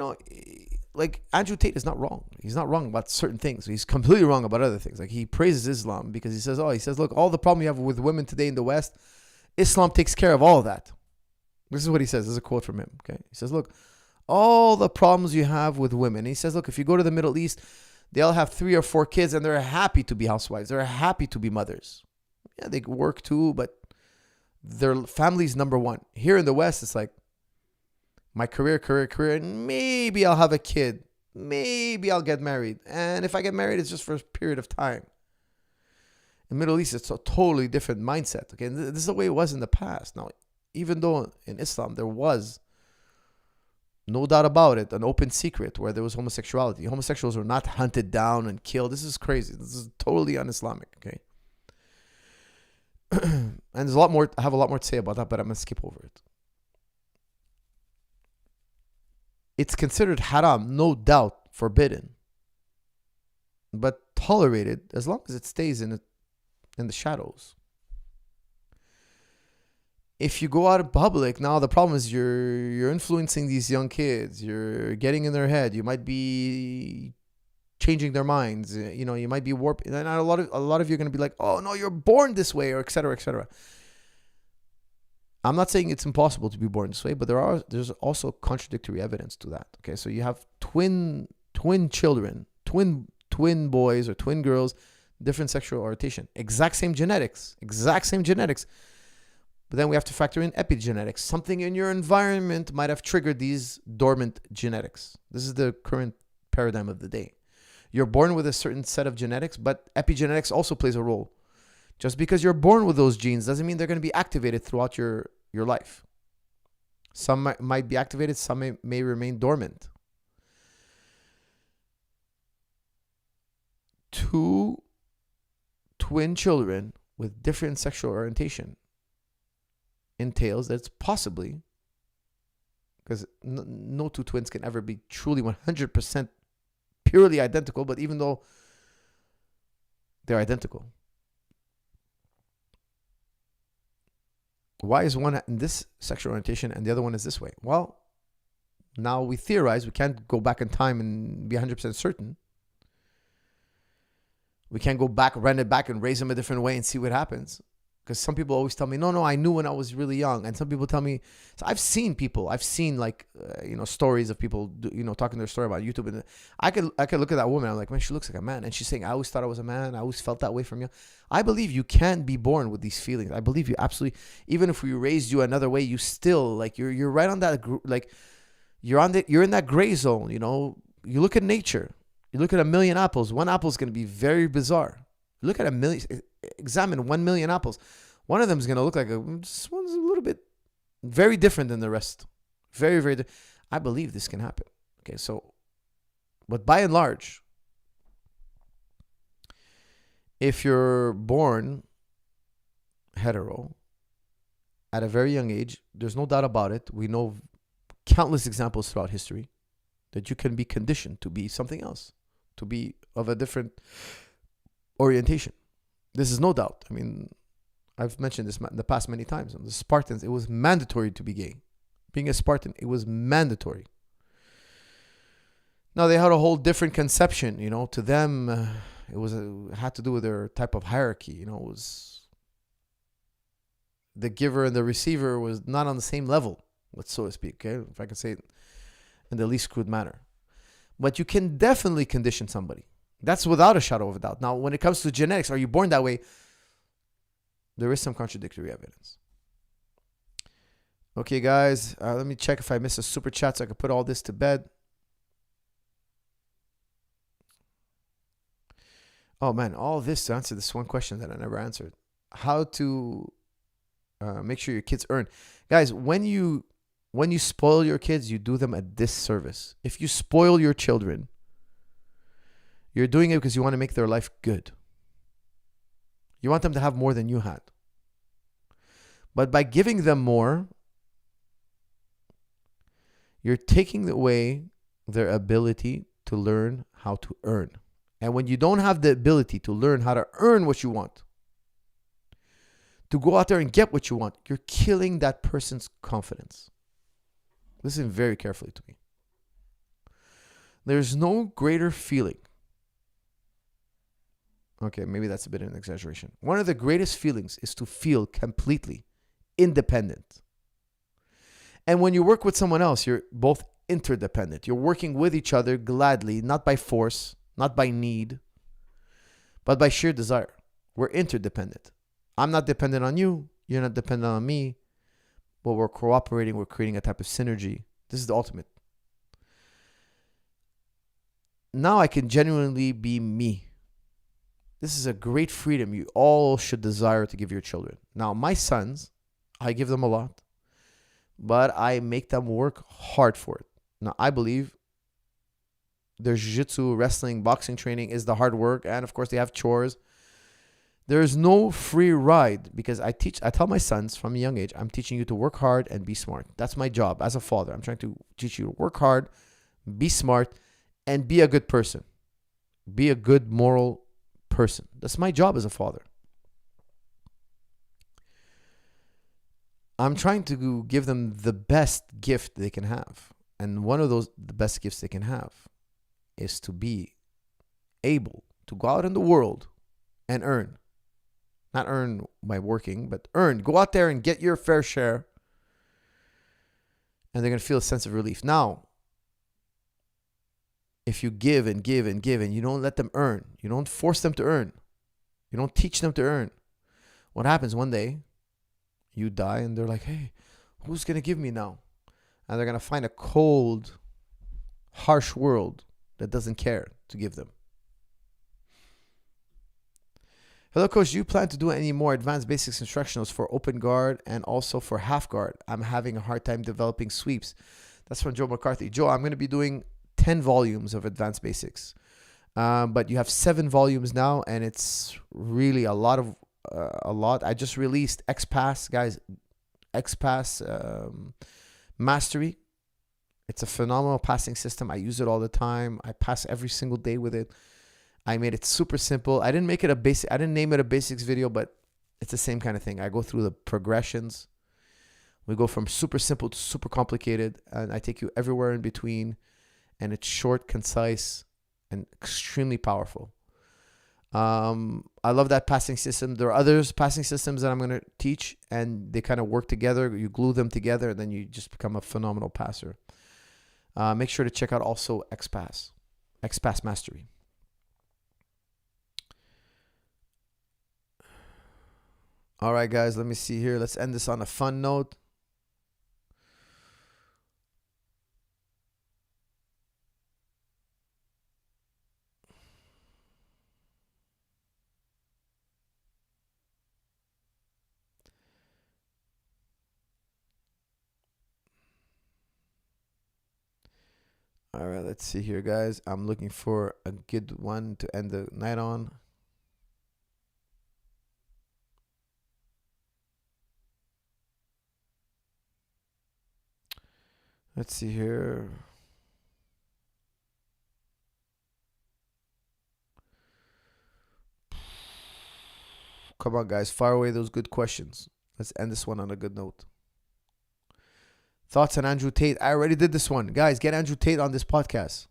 like, Andrew Tate is not wrong. He's not wrong about certain things. He's completely wrong about other things. Like, he praises Islam because he says, look, all the problem you have with women today in the West, Islam takes care of all of that. This is what he says. This is a quote from him. Okay, he says, look, all the problems you have with women. And he says, look, if you go to the Middle East, they all have 3 or 4 kids and they're happy to be housewives. They're happy to be mothers. Yeah, they work too, but their family's number one. Here in the West, it's like, my career, and maybe I'll have a kid. Maybe I'll get married. And if I get married, it's just for a period of time. In the Middle East, it's a totally different mindset. Okay, and this is the way it was in the past. Now, even though in Islam there was, no doubt about it, an open secret where there was homosexuality. Homosexuals were not hunted down and killed. This is crazy. This is totally un-Islamic. Okay. And there's a lot more. I have a lot more to say about that, but I'm gonna skip over it. It's considered haram, no doubt, forbidden, but tolerated as long as it stays in the shadows. If you go out in public, now the problem is you're influencing these young kids. You're getting in their head. You might be changing their minds. You might be warping. And a lot of you are going to be like, oh no, you're born this way, or et cetera, et cetera. I'm not saying it's impossible to be born this way, but there's also contradictory evidence to that. Okay, so you have twin children, twin boys or twin girls, different sexual orientation, exact same genetics. But then we have to factor in epigenetics. Something in your environment might have triggered these dormant genetics. This is the current paradigm of the day. You're born with a certain set of genetics, but epigenetics also plays a role. Just because you're born with those genes doesn't mean they're going to be activated throughout your life. Some might be activated, some may remain dormant. 2 twin children with different sexual orientation entails that it's possibly, because no 2 twins can ever be truly 100% purely identical, but even though they're identical, why is one in this sexual orientation and the other one is this way? Well, now we theorize. We can't go back in time and be 100% certain. We can't go back, run it back and raise them a different way and see what happens. Because some people always tell me, no, I knew when I was really young. And some people tell me, so I've seen like, stories of people, talking their story about YouTube. And I could look at that woman. I'm like, man, she looks like a man. And she's saying, I always thought I was a man. I always felt that way from you. I believe you can be born with these feelings. I believe you absolutely, even if we raised you another way, you still, like, you're right on that, like, you're in that gray zone. You look at nature. You look at 1 million apples. One apple is going to be very bizarre. You look at examine 1 million apples. One of them is going to look like this one's a little bit very different than the rest. Very, very different. I believe this can happen. Okay, so, but by and large, if you're born hetero at a very young age. There's no doubt about it. We know countless examples throughout history that you can be conditioned to be something else, to be of a different orientation. This is no doubt. I mean, I've mentioned this in the past many times. The Spartans, it was mandatory to be gay. Being a Spartan, it was mandatory. Now, they had a whole different conception, to them. It had to do with their type of hierarchy, it was the giver and the receiver was not on the same level, so to speak, okay? If I can say it in the least crude manner. But you can definitely condition somebody. That's without a shadow of a doubt. Now, when it comes to genetics, are you born that way? There is some contradictory evidence. Okay, guys, let me check if I missed a super chat so I can put all this to bed. Oh, man, all this to answer this one question that I never answered. How to make sure your kids earn. Guys, when you spoil your kids, you do them a disservice. If you spoil your children, you're doing it because you want to make their life good. You want them to have more than you had. But by giving them more, you're taking away their ability to learn how to earn. And when you don't have the ability to learn how to earn what you want, to go out there and get what you want, you're killing that person's confidence. Listen very carefully to me. There's no greater feeling. Okay, maybe that's a bit of an exaggeration. One of the greatest feelings is to feel completely independent. And when you work with someone else, you're both interdependent. You're working with each other gladly, not by force, not by need, but by sheer desire. We're interdependent. I'm not dependent on you. You're not dependent on me. But we're cooperating. We're creating a type of synergy. This is the ultimate. Now I can genuinely be me. This is a great freedom you all should desire to give your children. Now, my sons, I give them a lot, but I make them work hard for it. Now, I believe their jiu-jitsu, wrestling, boxing training is the hard work. And of course, they have chores. There is no free ride because I tell my sons from a young age, I'm teaching you to work hard and be smart. That's my job as a father. I'm trying to teach you to work hard, be smart, and be a good person. Be a good moral person. That's my job as a father. I'm trying to give them the best gift they can have. And one of the best gifts they can have is to be able to go out in the world and earn. Not earn by working, but earn. Go out there and get your fair share. And they're going to feel a sense of relief. Now, if you give and give and give and you don't let them earn, you don't force them to earn, you don't teach them to earn, what happens one day, you die and they're like, hey, who's going to give me now? And they're going to find a cold, harsh world that doesn't care to give them. Hello, Coach. Do you plan to do any more advanced basics instructionals for open guard and also for half guard? I'm having a hard time developing sweeps. That's from Joe McCarthy. Joe, I'm going to be doing 10 volumes of advanced basics. But you have 7 volumes now, and it's really a lot. I just released XPass, guys. XPass Mastery. It's a phenomenal passing system. I use it all the time. I pass every single day with it. I made it super simple. I didn't name it a basics video, but it's the same kind of thing. I go through the progressions. We go from super simple to super complicated, and I take you everywhere in between. And it's short, concise, and extremely powerful. I love that passing system. There are other passing systems that I'm going to teach, and they kind of work together. You glue them together, and then you just become a phenomenal passer. Make sure to check out also XPass Mastery. All right, guys, let me see here. Let's end this on a fun note. All right, let's see here, guys. I'm looking for a good one to end the night on. Let's see here. Come on, guys. Fire away those good questions. Let's end this one on a good note. Thoughts on Andrew Tate? I already did this one. Guys, get Andrew Tate on this podcast.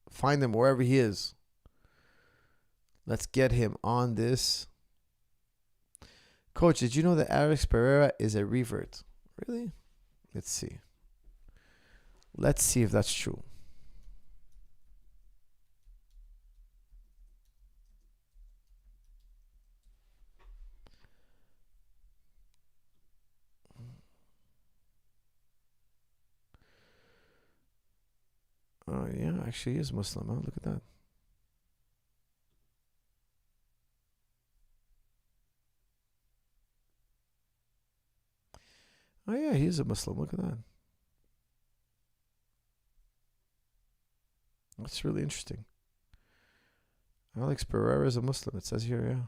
Find him wherever he is. Let's get him on this. Coach, did you know that Alex Pereira is a revert? Really? Let's see. Let's see if that's true. Oh, yeah, actually he is Muslim. Huh? Look at that. Oh, yeah, he is a Muslim. Look at that. That's really interesting. Alex Pereira is a Muslim. It says here, yeah.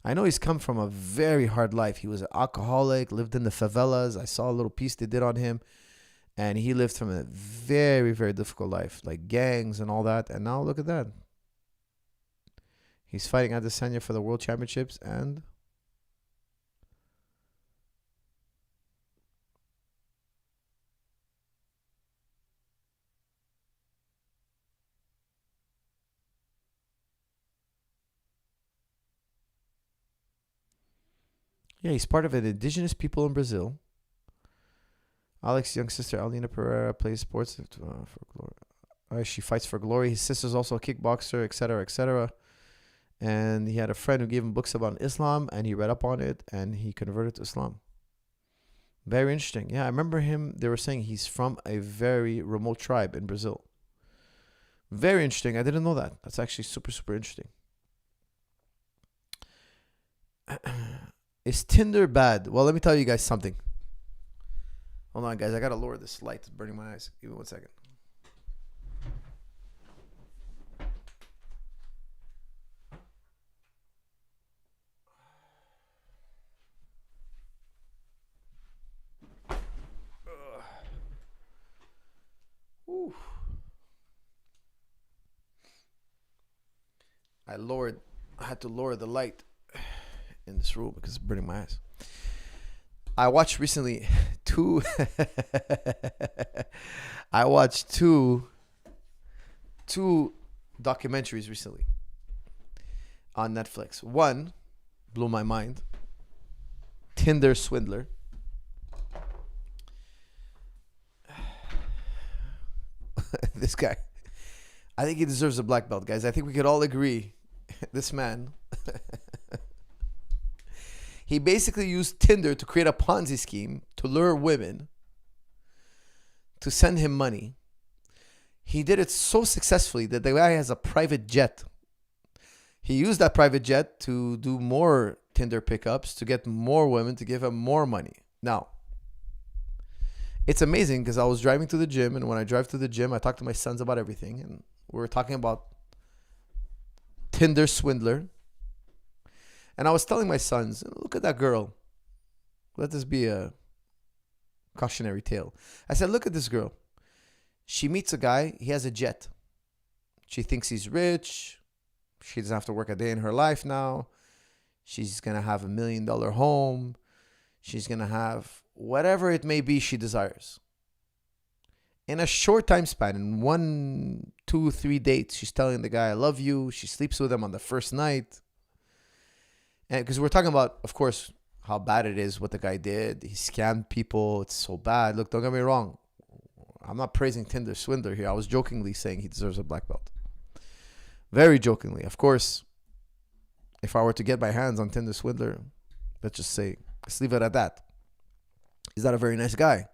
I know he's come from a very hard life. He was an alcoholic, lived in the favelas. I saw a little piece they did on him. And he lived from a very, very difficult life, like gangs and all that. And now look at that. He's fighting Adesanya for the World Championships and... yeah, he's part of an indigenous people in Brazil. Alex's young sister, Alina Pereira, plays sports for glory. She fights for glory. His sister's also a kickboxer, etc., etc. And he had a friend who gave him books about Islam, and he read up on it, and he converted to Islam. Very interesting. Yeah, I remember him. They were saying he's from a very remote tribe in Brazil. Very interesting. I didn't know that. That's actually super, super interesting. Is Tinder bad? Well, let me tell you guys something. Hold on, guys. I got to lower this light. It's burning my eyes. Give me 1 second. I had to lower the light in this room because it's burning my eyes. I watched recently I watched two documentaries recently on Netflix. One blew my mind. Tinder Swindler. This guy, I think he deserves a black belt, guys. I think we could all agree. This man, he basically used Tinder to create a Ponzi scheme to lure women to send him money. He did it so successfully that the guy has a private jet. He used that private jet to do more Tinder pickups, to get more women to give him more money. Now, it's amazing because I was driving to the gym, and when I drive to the gym, I talk to my sons about everything, and we were talking about Tinder Swindler. And I was telling my sons, look at that girl. Let this be a cautionary tale. I said, look at this girl. She meets a guy. He has a jet. She thinks he's rich. She doesn't have to work a day in her life now. She's going to have $1 million home. She's going to have whatever it may be she desires. In a short time span, in 1, 2, 3 dates, she's telling the guy, I love you. She sleeps with him on the first night. And because we're talking about, of course, how bad it is, what the guy did. He scammed people. It's so bad. Look, don't get me wrong. I'm not praising Tinder Swindler here. I was jokingly saying he deserves a black belt. Very jokingly. Of course, if I were to get my hands on Tinder Swindler, let's leave it at that. He's not a very nice guy.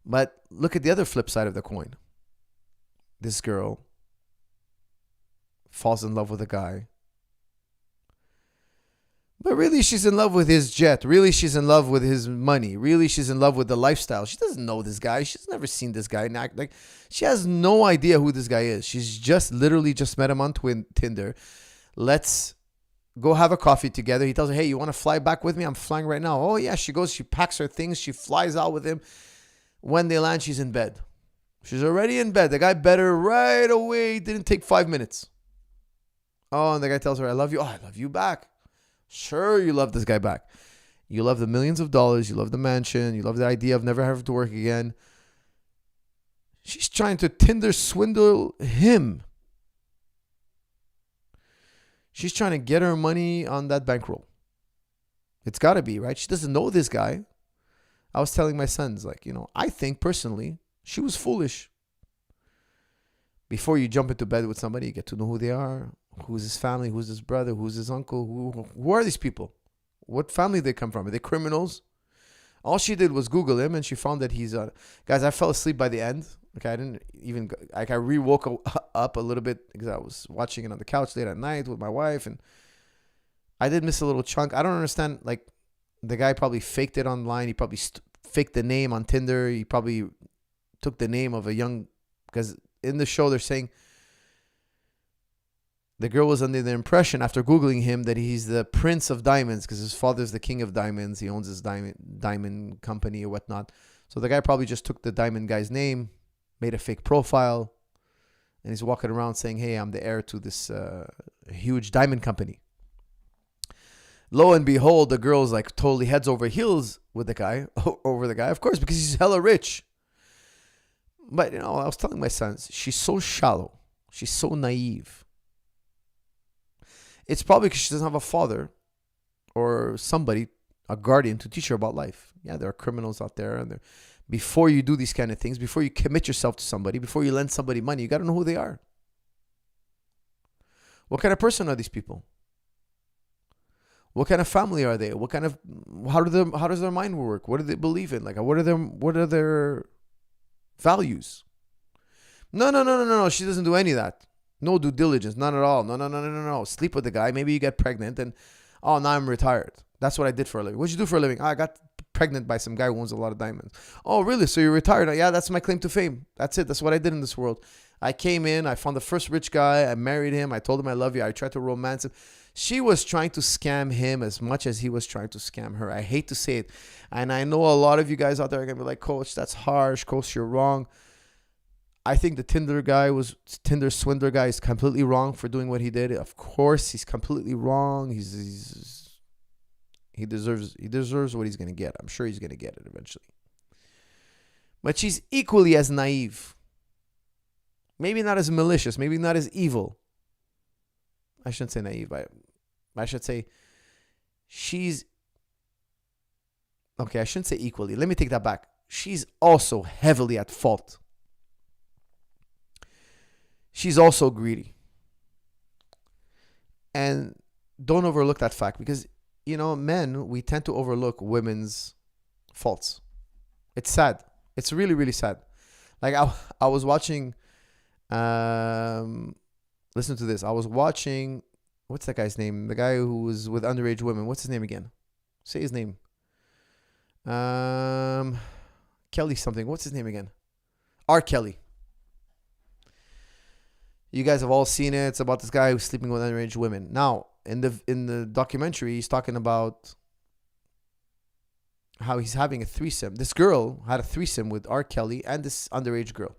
But look at the other flip side of the coin. This girl falls in love with a guy. But really, she's in love with his jet. Really, she's in love with his money. Really, she's in love with the lifestyle. She doesn't know this guy. She's never seen this guy. She has no idea who this guy is. She's just literally just met him on Tinder. Let's go have a coffee together. He tells her, hey, you want to fly back with me? I'm flying right now. Oh, yeah. She goes, she packs her things. She flies out with him. When they land, she's in bed. She's already in bed. The guy bet her right away. Didn't take 5 minutes. Oh, and the guy tells her, I love you. Oh, I love you back. Sure, you love this guy back. You love the millions of dollars. You love the mansion. You love the idea of never having to work again. She's trying to Tinder swindle him. She's trying to get her money on that bankroll. It's got to be, right? She doesn't know this guy. I was telling my sons, like, I think personally, she was foolish. Before you jump into bed with somebody, you get to know who they are, who's his family, who's his brother, who's his uncle, who are these people? What family they come from? Are they criminals? All she did was Google him, and she found that he's guys, I fell asleep by the end. Okay, I didn't even, I re-woke up a little bit because I was watching it on the couch late at night with my wife, and I did miss a little chunk. I don't understand, like, the guy probably faked it online. He probably faked the name on Tinder. He probably took the name of a young, because in the show they're saying the girl was under the impression after Googling him that he's the Prince of Diamonds because his father's the King of Diamonds. He owns his diamond company or whatnot. So the guy probably just took the diamond guy's name, made a fake profile, and he's walking around saying, hey, I'm the heir to this huge diamond company. Lo and behold, the girl's like totally heads over heels with the guy, of course, because he's hella rich. But, I was telling my sons, she's so shallow. She's so naive. It's probably because she doesn't have a father or somebody, a guardian, to teach her about life. Yeah, there are criminals out there, and before you do these kind of things, before you commit yourself to somebody, before you lend somebody money, you got to know who they are. What kind of person are these people? What kind of family are they? How does their mind work? What do they believe in? Like, what are their values? No. She doesn't do any of that. No due diligence, none at all. No. Sleep with the guy. Maybe you get pregnant, and now I'm retired. That's what I did for a living. What'd you do for a living? I got pregnant by some guy who owns a lot of diamonds. Oh, really? So you're retired? Yeah, that's my claim to fame. That's it. That's what I did in this world. I came in. I found the first rich guy. I married him. I told him I love you. I tried to romance him. She was trying to scam him as much as he was trying to scam her. I hate to say it. And I know a lot of you guys out there are going to be like, Coach, that's harsh. Coach, you're wrong. I think the Tinder swindler guy is completely wrong for doing what he did. Of course, he's completely wrong. He deserves what he's going to get. I'm sure he's going to get it eventually. But she's equally as naive. Maybe not as malicious. Maybe not as evil. I shouldn't say naive. I should say she's... Okay, I shouldn't say equally. Let me take that back. She's also heavily at fault. She's also greedy. And don't overlook that fact because, men, we tend to overlook women's faults. It's sad. It's really, really sad. Like I was watching, listen to this. I was watching, what's that guy's name? The guy who was with underage women. What's his name again? Say his name. Kelly something. What's his name again? R. Kelly. You guys have all seen it. It's about this guy who's sleeping with underage women. Now, in the documentary, he's talking about how he's having a threesome. This girl had a threesome with R. Kelly and this underage girl.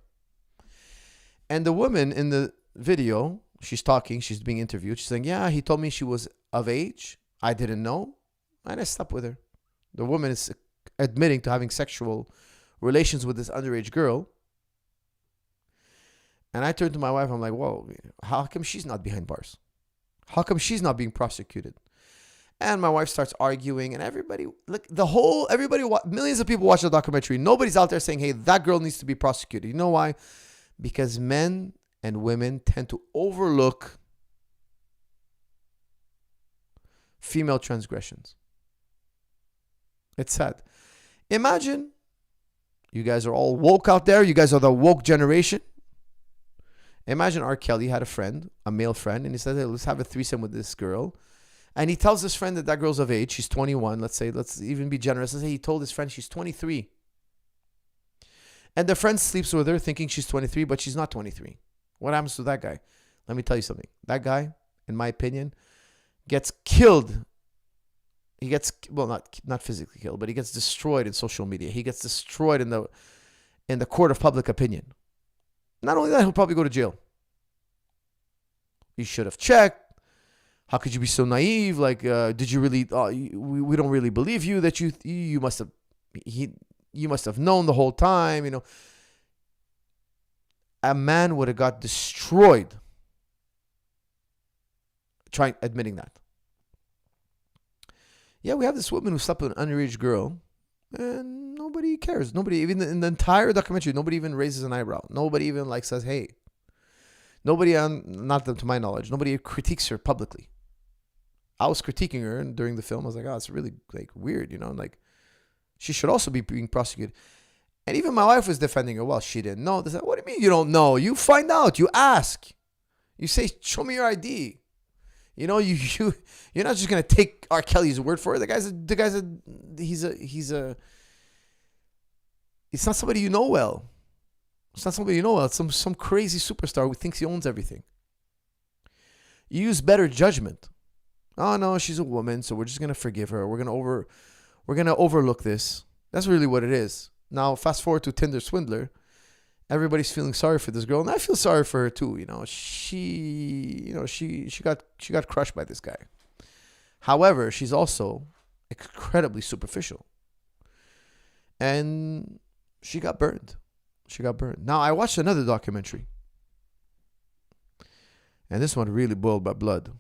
And the woman in the video, she's talking, she's being interviewed. She's saying, yeah, he told me she was of age. I didn't know. And I slept with her. The woman is admitting to having sexual relations with this underage girl. And I turned to my wife. I'm like, whoa, how come she's not behind bars? How come she's not being prosecuted? And my wife starts arguing, and everybody, millions of people watch the documentary. Nobody's out there saying, hey, that girl needs to be prosecuted. You know why? Because men and women tend to overlook female transgressions. It's sad. Imagine you guys are all woke out there. You guys are the woke generation. Imagine R. Kelly had a friend, a male friend, and he said, hey, let's have a threesome with this girl. And he tells his friend that girl's of age. She's 21. Let's even be generous. Let's say he told his friend she's 23. And the friend sleeps with her thinking she's 23, but she's not 23. What happens to that guy? Let me tell you something. That guy, in my opinion, gets killed. He gets, well, not physically killed, but he gets destroyed in social media. He gets destroyed in the court of public opinion. Not only that, he'll probably go to jail. You should have checked. How could you be so naive? Like, did you really? We don't really believe you. That you must have you must have known the whole time. You know, a man would have got destroyed admitting that. Yeah, we have this woman who slept with an underage girl, and nobody cares. Nobody, even in the entire documentary, nobody even raises an eyebrow. Nobody even like says, "Hey." Nobody, not to my knowledge, nobody critiques her publicly. I was critiquing her during the film. I was like, oh, it's really like weird, you know, like she should also be being prosecuted. And even my wife was defending her. Well, she didn't know. They said, what do you mean you don't know? You find out. You ask. You say, show me your ID. You know, you're not just gonna take R. Kelly's word for it. He's not somebody you know well. It's not somebody you know well. It's some crazy superstar who thinks he owns everything. You use better judgment. Oh no, she's a woman, so we're just gonna forgive her. We're gonna overlook this. That's really what it is. Now, fast forward to Tinder Swindler. Everybody's feeling sorry for this girl, and I feel sorry for her too. You know, she got crushed by this guy. However, she's also incredibly superficial, and she got burned. Now, I watched another documentary, and this one really boiled my blood.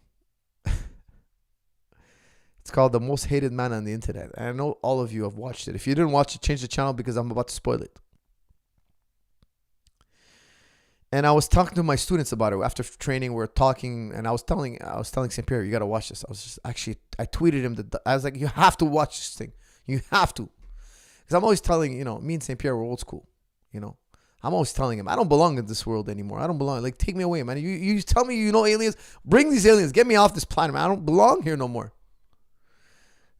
It's called The Most Hated Man on the Internet. And I know all of you have watched it. If you didn't watch it, change the channel because I'm about to spoil it. And I was talking to my students about it. After training, we were talking, and I was telling St. Pierre, you got to watch this. I tweeted him that I was like, you have to watch this thing. You have to. Because I'm always telling, you know, me and St. Pierre were old school. You know, I'm always telling him, I don't belong in this world anymore. I don't belong. Like, take me away, man. You tell me you know aliens. Bring these aliens. Get me off this planet, man. I don't belong here no more.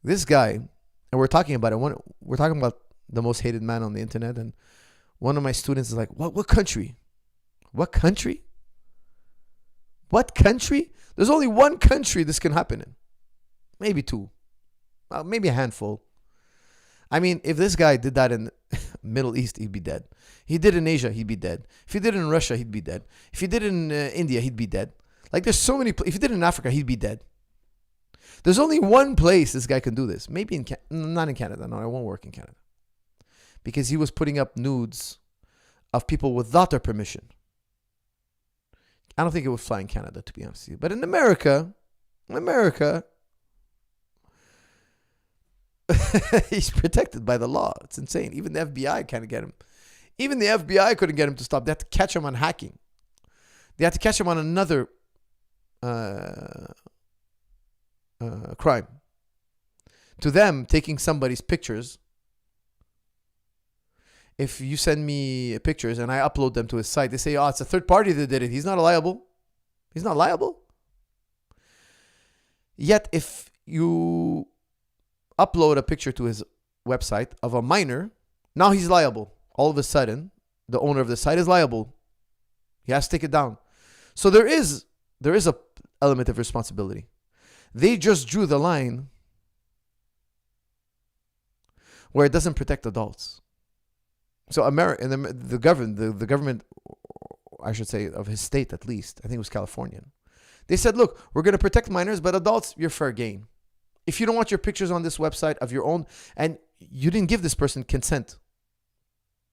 This guy, and we're talking about it. We're talking about the most hated man on the internet. And one of my students is like, what country? What country? What country? There's only one country this can happen in. Maybe two. Maybe a handful. I mean, if this guy did that in Middle East, he'd be dead. He did in Asia, he'd be dead. If he did it in Russia, he'd be dead. If he did it in India, he'd be dead. Like, there's so many. If he did it in Africa, he'd be dead. There's only one place this guy can do this. Maybe not in Canada. No, it won't work in Canada. Because he was putting up nudes of people without their permission. I don't think it would fly in Canada, to be honest with you. But in America, he's protected by the law. It's insane. Even the FBI can't get him. Even the FBI couldn't get him to stop. They had to catch him on hacking. They had to catch him on another crime. To them, taking somebody's pictures. If you send me pictures and I upload them to his site, they say, oh, it's a third party that did it. He's not liable. He's not liable. Yet, if you upload a picture to his website of a minor, now he's liable. All of a sudden, the owner of the site is liable. He has to take it down. So there is a element of responsibility. They just drew the line where it doesn't protect adults. So the government, I should say, of his state at least, I think it was Californian. They said, look, we're going to protect minors, but adults, you're fair game. If you don't want your pictures on this website of your own, and you didn't give this person consent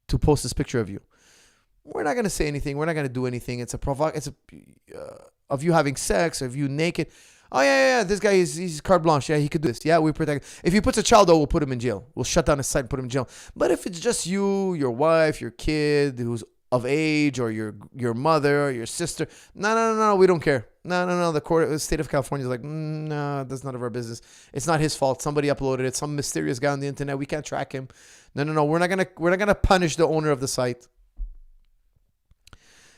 to post this picture of you, we're not going to say anything. We're not going to do anything. It's of you having sex, of you naked. Oh, yeah, this guy he's carte blanche. Yeah, he could do this. Yeah, we protect. If he puts a child, though, we'll put him in jail. We'll shut down his site and put him in jail. But if it's just you, your wife, your kid who's of age, or your mother, or your sister, no, we don't care. No. The state of California is like, no, that's none of our business. It's not his fault. Somebody uploaded it. Some mysterious guy on the internet. We can't track him. No. We're not gonna punish the owner of the site.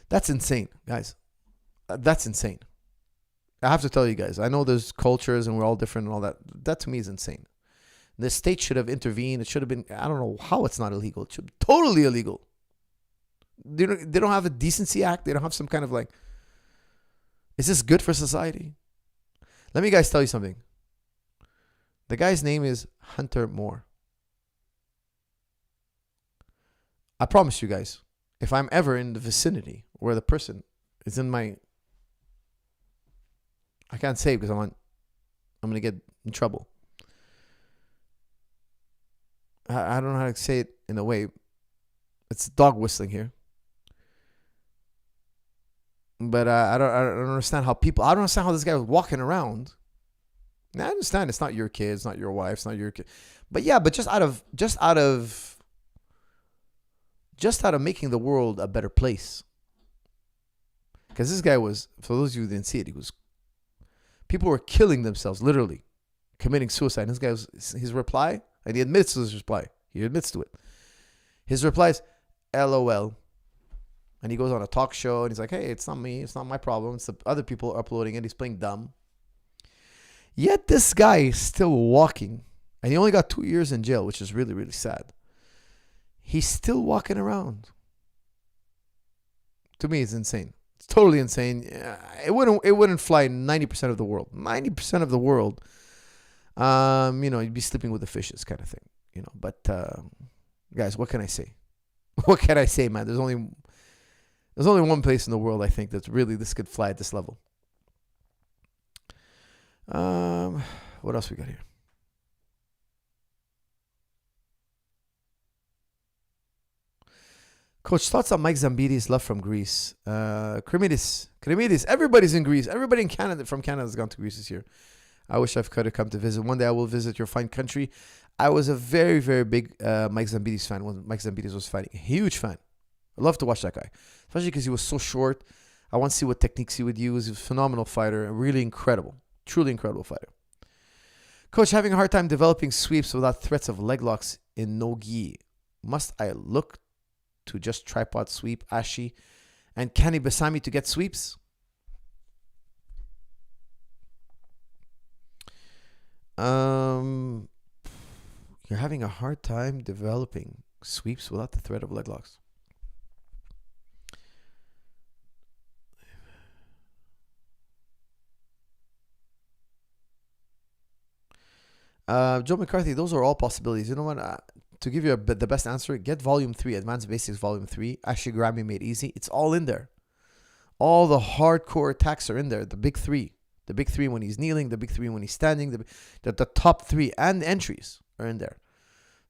That's insane, guys. That's insane. I have to tell you guys, I know there's cultures and we're all different and all that. That to me is insane. The state should have intervened. It should have been, I don't know how it's not illegal. It should be totally illegal. They don't have a decency act. They don't have some kind of like, is this good for society? Let me guys tell you something. The guy's name is Hunter Moore. I promise you guys, if I'm ever in the vicinity where the person is in my... I can't say because I'm going to get in trouble. I don't know how to say it in a way. It's dog whistling here. But I don't understand how people... I don't understand how this guy was walking around. Now, I understand it's not your kid, it's not your wife, it's not your kid. But yeah, but just out of making the world a better place. Because this guy was, for those of you who didn't see it, people were killing themselves, literally, committing suicide. And this guy was, his reply, and he admits to his reply. He admits to it. His reply is, LOL. And he goes on a talk show and he's like, hey, it's not me. It's not my problem. It's the other people uploading it. He's playing dumb. Yet this guy is still walking. And he only got 2 years in jail, which is really, really sad. He's still walking around. To me, it's insane. It's totally insane. It wouldn't fly 90% of the world. 90% of the world, you'd be sleeping with the fishes kind of thing. But guys, what can I say? What can I say, man? There's only one place in the world I think that's really this could fly at this level. What else we got here? Coach, thoughts on Mike Zambidi's love from Greece? Kremidis. Everybody's in Greece. Everybody in Canada, from Canada, has gone to Greece this year. I wish I could have come to visit. One day I will visit your fine country. I was a very, very big Mike Zambidi's fan when Mike Zambidi's was fighting. A huge fan. I love to watch that guy, especially because he was so short. I want to see what techniques he would use. He was a phenomenal fighter, really incredible, truly incredible fighter. Coach, having a hard time developing sweeps without threats of leg locks in no-gi. Must I look to just tripod sweep, Ashi, and Kani Basami to get sweeps? You're having a hard time developing sweeps without the threat of leg locks. Joe McCarthy, those are all possibilities. You know what? To give you the best answer, get Volume 3, Advanced Basics Volume 3. Actually, Grammy Made Easy. It's all in there. All the hardcore attacks are in there. The big three. The big three when he's kneeling. The big three when he's standing. The top three and the entries are in there.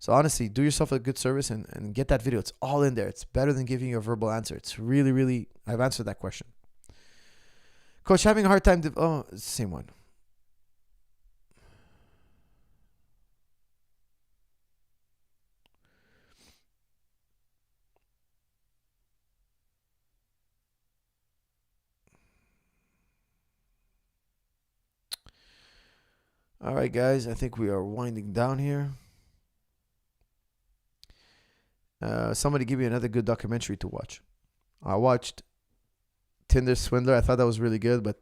So honestly, do yourself a good service and get that video. It's all in there. It's better than giving you a verbal answer. It's really, really... I've answered that question. Coach, having a hard time... it's the same one. All right, guys, I think we are winding down here. Somebody give me another good documentary to watch. I watched Tinder Swindler. I thought that was really good, but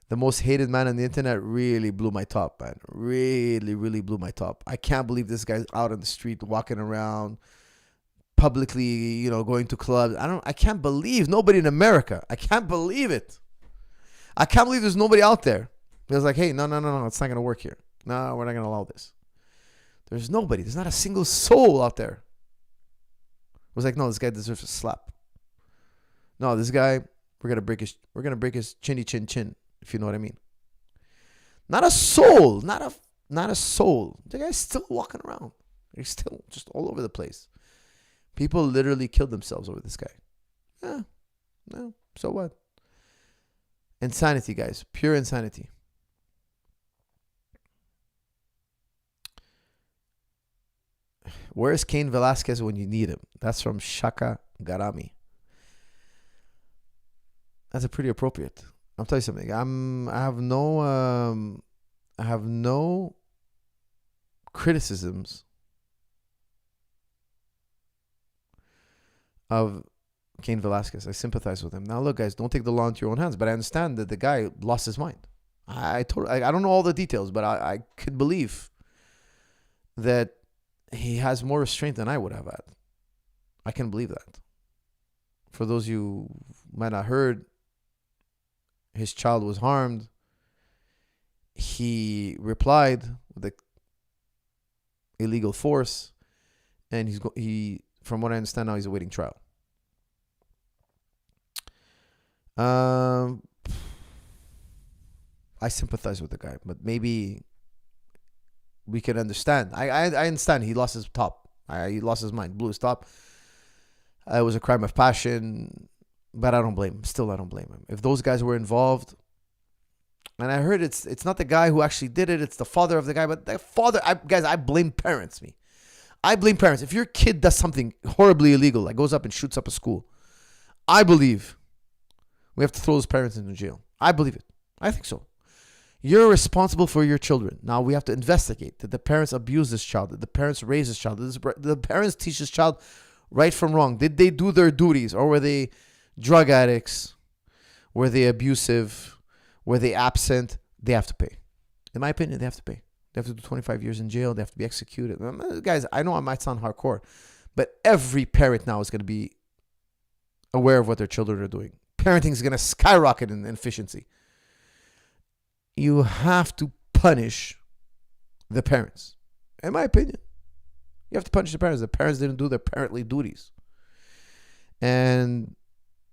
the most hated man on the internet really blew my top, man. Really, really blew my top. I can't believe this guy's out on the street walking around publicly, going to clubs. I can't believe nobody in America. I can't believe it. I can't believe there's nobody out there that's like, hey, no, it's not going to work here. No, we're not going to allow this. There's nobody. There's not a single soul out there. It was like, no, this guy deserves a slap. No, this guy, we're going to break his chinny chin, if you know what I mean. Not a soul. Not a soul. The guy's still walking around. He's still just all over the place. People literally killed themselves over this guy. Yeah. No, so what? Insanity, guys. Pure insanity. Where's Cain Velasquez when you need him? That's from Shaka Garami. That's a pretty appropriate. I'll tell you something. I have no criticisms of Cain Velasquez. I sympathize with him. Now, look, guys, don't take the law into your own hands, but I understand that the guy lost his mind. I don't know all the details, but I could believe that he has more restraint than I would have had. I can believe that. For those of you who might not heard, his child was harmed, he replied with a illegal force, and from what I understand now, he's awaiting trial. I sympathize with the guy, but maybe we can understand. I understand he lost his top. He lost his mind, blew his top. It was a crime of passion, but I don't blame him. Still, I don't blame him. If those guys were involved, and I heard it's not the guy who actually did it, it's the father of the guy, but the father, guys, I blame parents, I blame parents. If your kid does something horribly illegal, like goes up and shoots up a school, I believe we have to throw those parents into jail. I believe it. I think so. You're responsible for your children. Now we have to investigate. Did the parents abuse this child? Did the parents raise this child? Did the parents teach this child right from wrong? Did they do their duties? Or were they drug addicts? Were they abusive? Were they absent? They have to pay. In my opinion, they have to pay. They have to do 25 years in jail. They have to be executed. Guys, I know I might sound hardcore, but every parent now is going to be aware of what their children are doing. Parenting is going to skyrocket in efficiency. You have to punish the parents. In my opinion, you have to punish the parents. The parents didn't do their parently duties. And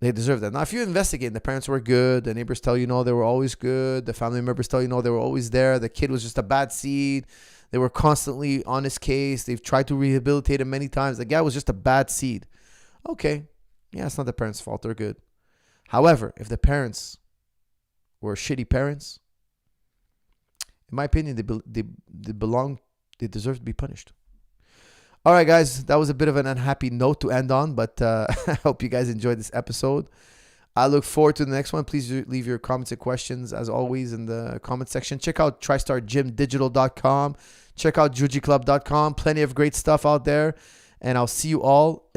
they deserve that. Now, if you investigate and the parents were good, the neighbors tell you, no, they were always good. The family members tell you, no, they were always there. The kid was just a bad seed. They were constantly on his case. They've tried to rehabilitate him many times. The guy was just a bad seed. Okay. Yeah, it's not the parents' fault. They're good. However, if the parents were shitty parents, in my opinion, they deserve to be punished. All right, guys, that was a bit of an unhappy note to end on, but I hope you guys enjoyed this episode. I look forward to the next one. Please leave your comments and questions, as always, in the comment section. Check out TristarGymDigital.com. Check out JujiClub.com. Plenty of great stuff out there, and I'll see you all